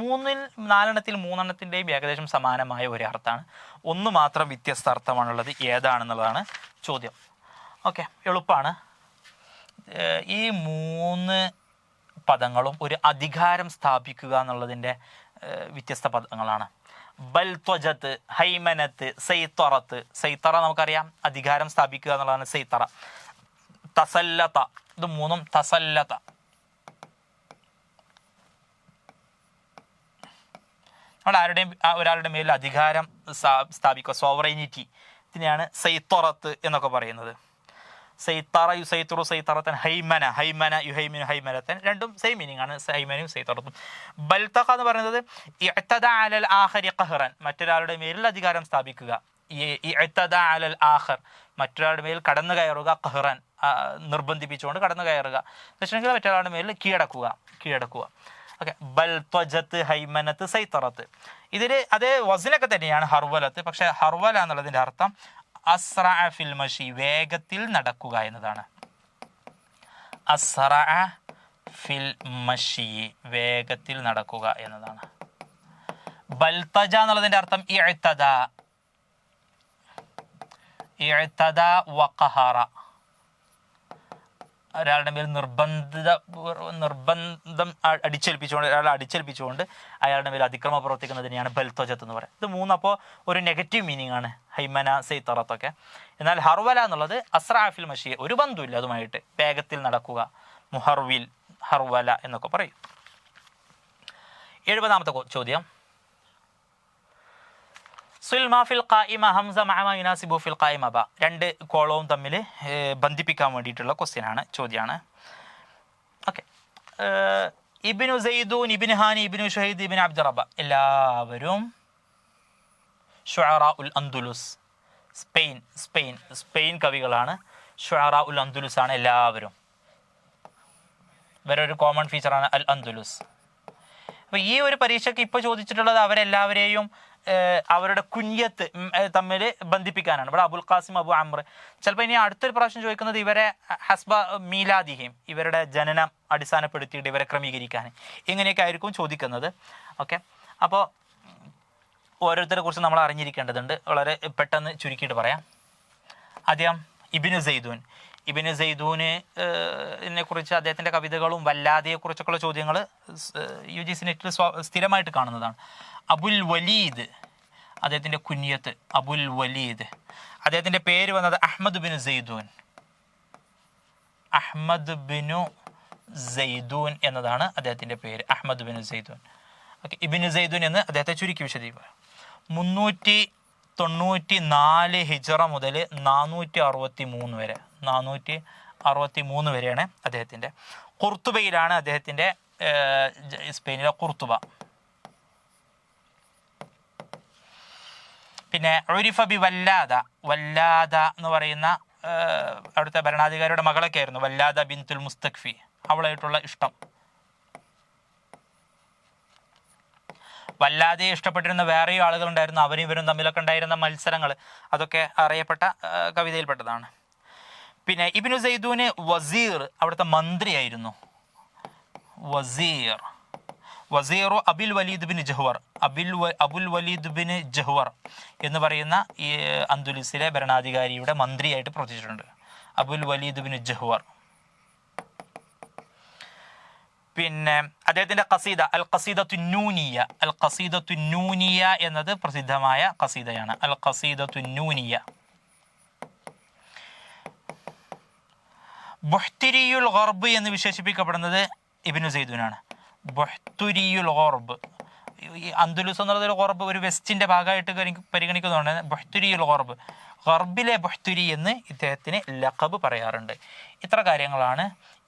മൂന്നെണ്ണത്തിൻ്റെയും ഏകദേശം സമാനമായ ഒരു അർത്ഥമാണ്, ഒന്ന് മാത്രം വ്യത്യസ്ത അർത്ഥമാണുള്ളത്, ഏതാണെന്നുള്ളതാണ് ചോദ്യം. ഓക്കെ, എളുപ്പമാണ്. ഈ 3 പദങ്ങളും ഒരു അധികാരം സ്ഥാപിക്കുക എന്നുള്ളതിൻ്റെ വ്യത്യസ്ത പദങ്ങളാണ്. ബൽത്വജത്ത്, ഹൈമനത്ത്, സൈത്തറത്ത്. സൈത്തറ നമുക്കറിയാം, അധികാരം സ്ഥാപിക്കുക എന്നുള്ളതാണ് സൈത്തറ. തസല്ലത, ഇത് 3 തസല്ലത. നമ്മൾ ഒരാളുടെ മേൽ അധികാരം സ്ഥാപിക്കുക, സോവറൈനിറ്റി, ഇതിനെയാണ് സൈത്തറത്ത് എന്നൊക്കെ പറയുന്നത്. സൈത്തറ യുസൈത്തുറു സൈത്തറത്തൻ, ഹൈമന ഹൈമന യുഹൈമിനു ഹൈമനത്തൻ, രണ്ടും സെയിം മീനിങ് ആണ്, ഹൈമനയും സൈത്തറത്തും. ബൽതഖ എന്ന് പറയുന്നത് ഇഅ്തദ അലൽ ആഖരി ഖഹ്റൻ, മറ്റൊരാളുടെ മേൽ അധികാരം സ്ഥാപിക്കുക. ഇഅ്തദ അലൽ ആഖർ, മറ്റൊരാളുടെ മേൽ കടന്നു കയറുക, ഖഹ്റൻ നിർബന്ധിപ്പിച്ചുകൊണ്ട് കടന്നു കയറുക, പക്ഷേ മറ്റൊരാളുടെ മേൽ കീഴടക്കുക. ഓക്കെ, ബൽത്വജത്ത്, ഹൈമനത്ത്, സൈത്തറത്ത്. ഇതിൽ അതേ വസ്നൊക്കെ തന്നെയാണ് ഹർവലത്ത്, പക്ഷേ ഹർവല എന്നുള്ളതിൻ്റെ അർത്ഥം അസ്റഅ ഫിൽ മഷി, വേഗത്തിൽ നടക്കുക എന്നതാണ്. അസ്റഅ ഫിൽ മഷി, വേഗത്തിൽ നടക്കുക എന്നതാണ്. ബൽതജ എന്നുള്ളതിൻ്റെ അർത്ഥം ഇഅ്തദ വഖഹറ, ഒരാളുടെ മേൽ നിർബന്ധം അടിച്ചേൽപ്പിച്ചുകൊണ്ട് അയാളുടെ മേൽ അതിക്രമം പ്രവർത്തിക്കുന്നതിനെയാണ് ബൽത്വജത്ത് എന്ന് പറയുന്നത്. ഇത് 3 അപ്പോൾ ഒരു നെഗറ്റീവ് മീനിങ് ആണ്, ഹൈമന സൈത്തറത്തൊക്കെ. എന്നാൽ ഹർവല എന്നുള്ളത് അസ്റഅ ഫിൽ മഷി, ഒരു ബന്ധമില്ല അതുമായിട്ട്, വേഗത്തിൽ നടക്കുക, മുഹർവിൽ, ഹർവല എന്നൊക്കെ പറയും. 70ാമത്തെ ചോദ്യം, സുൽമാ ഫിൽ ഖായിമ ഹംസ മഅ യുനാസിബു ഫിൽ ഖായിമ ബ. 2 കോളവും തമ്മിൽ ബന്ധിപ്പിക്കാൻ വേണ്ടിയിട്ടുള്ള ക്വസ്റ്റ്യനാണ്, ചോദ്യമാണ്. ഓക്കെ, ഇബ്നു സൈദൂൻ, ഇബ്നു ഹാനി, ഇബ്നു ഷഹീദ്, ഇബ്നു അബ്ദുർ റബ്ബ എല്ലാവരും ഷുഅറാ ഉൽ അന്ദുലുസ്, സ്പെയിൻ കവികളാണ്. ഷുഅറാ ഉൽ അന്ദുലുസ് ആണ് എല്ലാവരും. വേറൊരു കോമൺ ഫീച്ചറാണ് അൽ അന്ദുലുസ്. അപ്പോൾ ഈ ഒരു പരീക്ഷയ്ക്ക് ഇപ്പോൾ ചോദിച്ചിട്ടുള്ളത് അവരെല്ലാവരെയും അവരുടെ കുഞ്ഞത്ത് തമ്മിൽ ബന്ധിപ്പിക്കാനാണ്. ഇവിടെ അബുൽ ഖാസിം, അബു അംർ. ചിലപ്പോൾ ഇനി അടുത്തൊരു പ്രാവശ്യം ചോദിക്കുന്നത് ഇവരെ ഹസ്ബ മീലാദിഹിം, ഇവരുടെ ജനനം അടിസ്ഥാനപ്പെടുത്തിയിട്ട് ഇവരെ ക്രമീകരിക്കാൻ, ഇങ്ങനെയൊക്കെ ആയിരിക്കും ചോദിക്കുന്നത്. ഓക്കെ, അപ്പോൾ ഓരോരുത്തരെ കുറിച്ച് നമ്മൾ അറിഞ്ഞിരിക്കേണ്ടതുണ്ട്. വളരെ പെട്ടെന്ന് ചുരുക്കിയിട്ട് പറയാം. ആദ്യം ഇബ്നു സൈദൂനെ കുറിച്ച്, അദ്ദേഹത്തിൻ്റെ കവിതകളും വല്ലാതെയെക്കുറിച്ചൊക്കെയുള്ള ചോദ്യങ്ങൾ UGC നെറ്റിൽ സ്ഥിരമായിട്ട് കാണുന്നതാണ്. അബുൽ വലീദ്, അദ്ദേഹത്തിൻ്റെ കുഞ്ഞത്ത് അബുൽ വലീദ്. അദ്ദേഹത്തിൻ്റെ പേര് വന്നത് അഹ്മദ് ബിനു സൈദൂൻ എന്നതാണ് അദ്ദേഹത്തിൻ്റെ പേര്, അഹ്മദ് ബിനു സൈദൂൻ. ഓക്കെ, ഇബ്നു സൈദൂൻ എന്ന് അദ്ദേഹത്തെ ചുരുക്കി വിശദീകരിക്കുക. 394 ഹിജ്റ മുതൽ 463 വരെയാണ് അദ്ദേഹത്തിൻ്റെ. ഖുർത്തുബയിലാണ് അദ്ദേഹത്തിൻ്റെ, സ്പെയിനിലെ ഖുർത്തുബ. പിന്നെ ഉരിഫ ബി വല്ലാദ എന്ന് പറയുന്ന അവിടുത്തെ ഭരണാധികാരിയുടെ മകളൊക്കെ ആയിരുന്നു വല്ലാദ ബിൻതുൽ മുസ്തഖ്ഫി, അവളായിട്ടുള്ള ഇഷ്ടം. വല്ലാതെ ഇഷ്ടപ്പെട്ടിരുന്ന വേറെയും ആളുകളുണ്ടായിരുന്നു, അവരും ഇവരും തമ്മിലൊക്കെ ഉണ്ടായിരുന്ന മത്സരങ്ങൾ, അതൊക്കെ അറിയപ്പെട്ട കവിതയിൽപ്പെട്ടതാണ്. പിന്നെ ഇബ്നു സൈദൂന് വസീർ, അവിടുത്തെ മന്ത്രിയായിരുന്നു. വസീറു അബുൽ വലീദ് ബിൻ ജഹ്വർ, അബുൽ വലീദ് ബിൻ ജഹ്വർ എന്ന് പറയുന്ന ഈ അന്ദുലസിലെ ഭരണാധികാരിയുടെ മന്ത്രിയായിട്ട് പ്രവർത്തിച്ചിട്ടുണ്ട്. അബുൽ വലീദ് ബിൻ ജഹ്വർ. പിന്നെ അദ്ദേഹത്തിൻ്റെ ഖസീദ അൽ ഖസീദത്തുന്നൂനിയ, അൽ ഖസീദത്തുന്നൂനിയ എന്നത് പ്രസിദ്ധമായ ഖസീദയാണ്. അൽ ഖസീദത്തുന്നൂനിയ. ബുഹ്തുരിയുൽ ഗർബ് എന്ന് വിശേഷിപ്പിക്കപ്പെടുന്നത് ഇബ്നു സൈദൂനാണ്. ബുഹ്തുരിയുൽ ഗർബ്, ഈ അന്ദുലസ് എന്നുള്ളത് ഗർബ് ഒരു വെസ്റ്റിൻ്റെ ഭാഗമായിട്ട് പരിഗണിക്കുന്നതുകൊണ്ട് ബുഹ്തുരിയുൽ ഗർബ്, ഗർബിലെ ബുഹ്തുരി എന്ന് ഇദ്ദേഹത്തിന് ലഖബ് പറയാറുണ്ട്. ഇത്ര കാര്യങ്ങളാണ്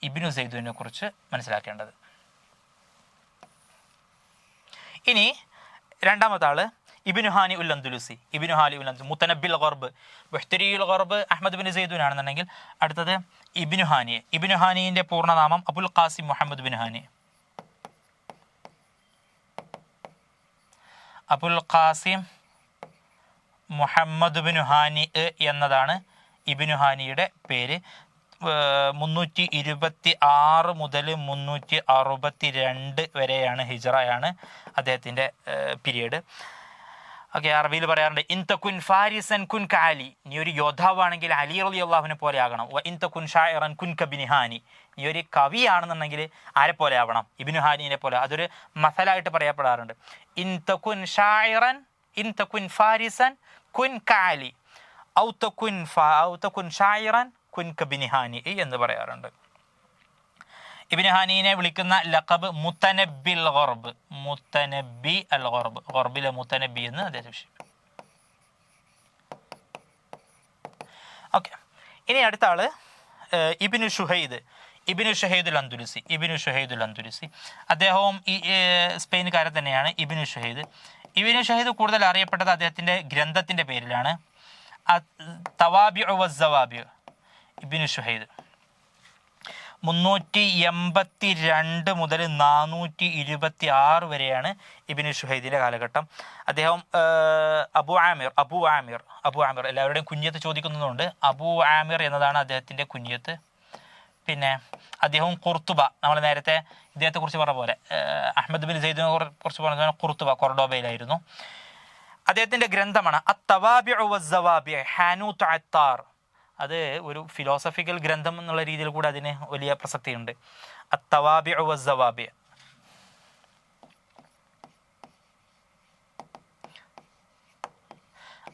ഇബ്നു സൈദൂനെ കുറിച്ച് മനസ്സിലാക്കേണ്ടത്. ഇനി രണ്ടാമത്തെ ആള് ഇബ്നു ഹാനി ഉൽ അന്ദുലുസി. ഇബ്നു ഹാനി ഉൽ അന്ദുലുസി മുത്തനബ്ബിൽ ഗർബ്, ബുഹ്തുരിയുൽ ഗർബ് അഹ്മദ് ബിൻ സൈദൂൻ ആണെന്നുണ്ടെങ്കിൽ അടുത്തത് ഇബ്നു ഹാനി. ഇബ്നു ഹാനിയുടെ പൂർണ്ണനാമം Abul Qasim Muhammad bin Hani. Abul Qasim Muhammad bin ഹാനി എന്നതാണ് ഇബ്നു ഹാനിയുടെ പേര്. 326 മുതൽ 362 വരെയാണ് ഹിജ്റയാണ് അദ്ദേഹത്തിൻ്റെ പീരീഡ്. ഓക്കെ, അറബിയിൽ പറയാറുണ്ട് ഇൻ തകുൻ ഫാരിസൻ കുൻ കഅലി, നീ ഒരു യോദ്ധാവാണെങ്കിൽ അലി റളിയല്ലാഹുവിനെ പോലെ ആകണം. വ ഇൻ തകുൻ ഷാഇറൻ കുൻ കബിൻ ഹാനി, നീ ഒരു കവിയാണെന്നുണ്ടെങ്കിൽ ആരെ പോലെ ആവണം? ഇബ്നു ഹാനിനെ പോലെ. അതൊരു മസലായിട്ട് പറയപ്പെടാറുണ്ട്. ഇൻ തകുൻ ഷാഇറൻ, ഇൻ തകുൻ ഫാരിസൻ കുൻ കഅലി, ഔ തകുൻ ഷാഇറൻ കുൻ കബിൻ ഹാനി എന്ന് പറയാറുണ്ട്. ഇബ്നു ഹാനിനെ വിളിക്കുന്ന ലഖബ് മുത്തനബ്ബിൽ ഗർബ്, മുത്തനബ്ബി അൽ ഗർബ്, ഗർബിലെ മുത്തനബ്ബി എന്ന് അദ്ദേഹം വിശേഷിപ്പിക്കും. ഓക്കെ, ഇനി അടുത്ത ആള് ഇബ്നു ഷുഹൈദ്, ഇബ്നു ഷുഹൈദുൽ അന്ദുലുസി. ഇബ്നു ഷുഹൈദുൽ അന്ദുലുസി അദ്ദേഹവും ഈ സ്പെയിൻകാരൻ തന്നെയാണ്. ഇബ്നു ഷുഹൈദ് കൂടുതൽ അറിയപ്പെട്ടത് അദ്ദേഹത്തിൻ്റെ ഗ്രന്ഥത്തിൻ്റെ പേരിലാണ്, തവാബിഉ വസ്സവാബിഉ. ഇബ്നു ഷുഹൈദ് 382 മുതൽ 426 വരെയാണ് ഇബ്നു ഷുഹൈദിൻ്റെ കാലഘട്ടം. അദ്ദേഹം അബു ആമിർ എല്ലാവരുടെയും കുഞ്ഞത്ത് ചോദിക്കുന്നതുകൊണ്ട് അബു ആമിർ എന്നതാണ് അദ്ദേഹത്തിൻ്റെ കുഞ്ഞത്ത്. പിന്നെ അദ്ദേഹം ഖുർത്തുബ, നമ്മൾ നേരത്തെ ഇദ്ദേഹത്തെക്കുറിച്ച് പറഞ്ഞ പോലെ അഹ്മദ് ബിൻ സൈദിനെ കുറിച്ച് പറഞ്ഞ ഖുർത്തുബ കൊർഡോബയിലായിരുന്നു. അദ്ദേഹത്തിൻ്റെ ഗ്രന്ഥമാണ് അത്തവാബിഉ വസ്സവാബിഉ ഹാനൂത്ത് അത്താർ. അത് ഒരു ഫിലോസഫിക്കൽ ഗ്രന്ഥം എന്നുള്ള രീതിയിൽ കൂടെ അതിന് വലിയ പ്രസക്തിയുണ്ട്. അത്തവാബിഉ വസ്സവാബിഉ.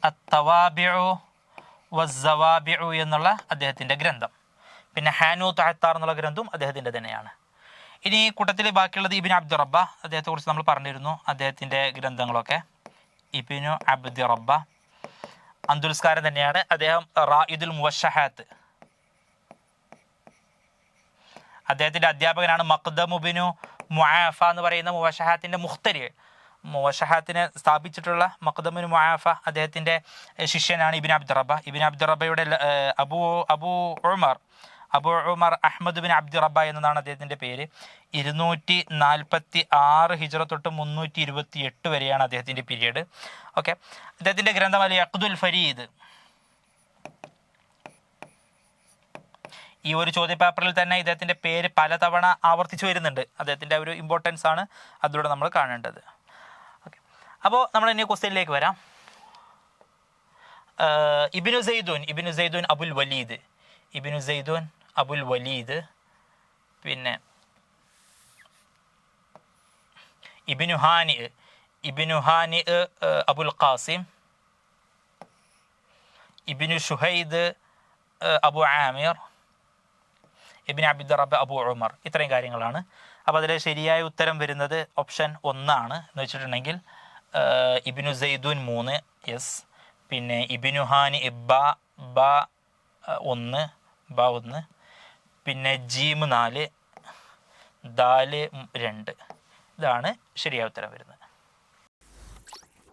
അത്തവാബിഉ വസ്സവാബിഉ എന്നുള്ള അദ്ദേഹത്തിൻ്റെ ഗ്രന്ഥം. പിന്നെ ഹാനൂത്ത് അത്താർ എന്നുള്ള ഗ്രന്ഥവും അദ്ദേഹത്തിൻ്റെ തന്നെയാണ്. ഇനി കൂട്ടത്തിൽ ബാക്കിയുള്ളത് ഇബ്നു അബ്ദു റബ്ബ. അദ്ദേഹത്തെക്കുറിച്ച് നമ്മൾ പറഞ്ഞിരുന്നു, അദ്ദേഹത്തിൻ്റെ ഗ്രന്ഥങ്ങളൊക്കെ. ഇബ്നു അബ്ദു റബ്ബ അന്ദുലുസ്കാരൻ തന്നെയാണ്. അദ്ദേഹം റായിദുൽ മുവശഹാത്ത്, അദ്ദേഹത്തിൻ്റെ അധ്യാപകനാണ്. മഖ്ദമു ബിനു മുആഫ എന്ന് പറയുന്ന മുവശഹാത്തിൻ്റെ മുഖ്തരി, മുവശഹാത്തിനെ സ്ഥാപിച്ചിട്ടുള്ള മഖ്ദമുബിനു മുആഫ അദ്ദേഹത്തിൻ്റെ ശിഷ്യനാണ് ഇബ്നു അബ്ദു റബ്ബ. ഇബ്നു അബ്ദു റബ്ബയുടെ അബു ഉമർ അഹ്മദ് ബിൻ അബ്ദു റബ്ബ എന്നതാണ് അദ്ദേഹത്തിൻ്റെ പേര്. 246 ഹിജ്റ തൊട്ട് 328 വരെയാണ് അദ്ദേഹത്തിൻ്റെ പീരീഡ്. ഓക്കെ, അദ്ദേഹത്തിൻ്റെ ഗ്രന്ഥം അൽ യഖ്ദുൽ ഫരീദ്. ഈ ഒരു ചോദ്യപേപ്പറിൽ തന്നെ ഇദ്ദേഹത്തിൻ്റെ പേര് പലതവണ ആവർത്തിച്ചു വരുന്നുണ്ട്. അദ്ദേഹത്തിൻ്റെ ഒരു ഇമ്പോർട്ടൻസ് ആണ് അതിലൂടെ നമ്മൾ കാണേണ്ടത്. ഓക്കെ, അപ്പോൾ നമ്മൾ ഇനി ക്വസ്റ്റ്യനിലേക്ക് വരാം. ഇബ്നു സൈദൂൻ അബുൽ വലീദ്, ഇബ്നു സൈദൂൻ അബുൽ വലീദ്. പിന്നെ ഇബ്നു ഹാനി അബുൽ ഖാസിം, ഇബ്നു ഷുഹൈദ് അബു ആമിർ, ഇബ്നു അബ്ദു റബ്ബ അബു ഉമർ. ഇത്രയും കാര്യങ്ങളാണ്. അപ്പോൾ അതിൽ ശരിയായ ഉത്തരം വരുന്നത് ഓപ്ഷൻ 1 ആണ്. എന്ന് വെച്ചിട്ടുണ്ടെങ്കിൽ ഇബ്നു സൈദൂൻ 3, യെസ്. പിന്നെ ഇബ്നു ഹാനി ബ 1, പിന്നെ ജീം 4, ദാല് 2. ഇതാണ് ശരിയായ ഉത്തരം വരുന്നത്.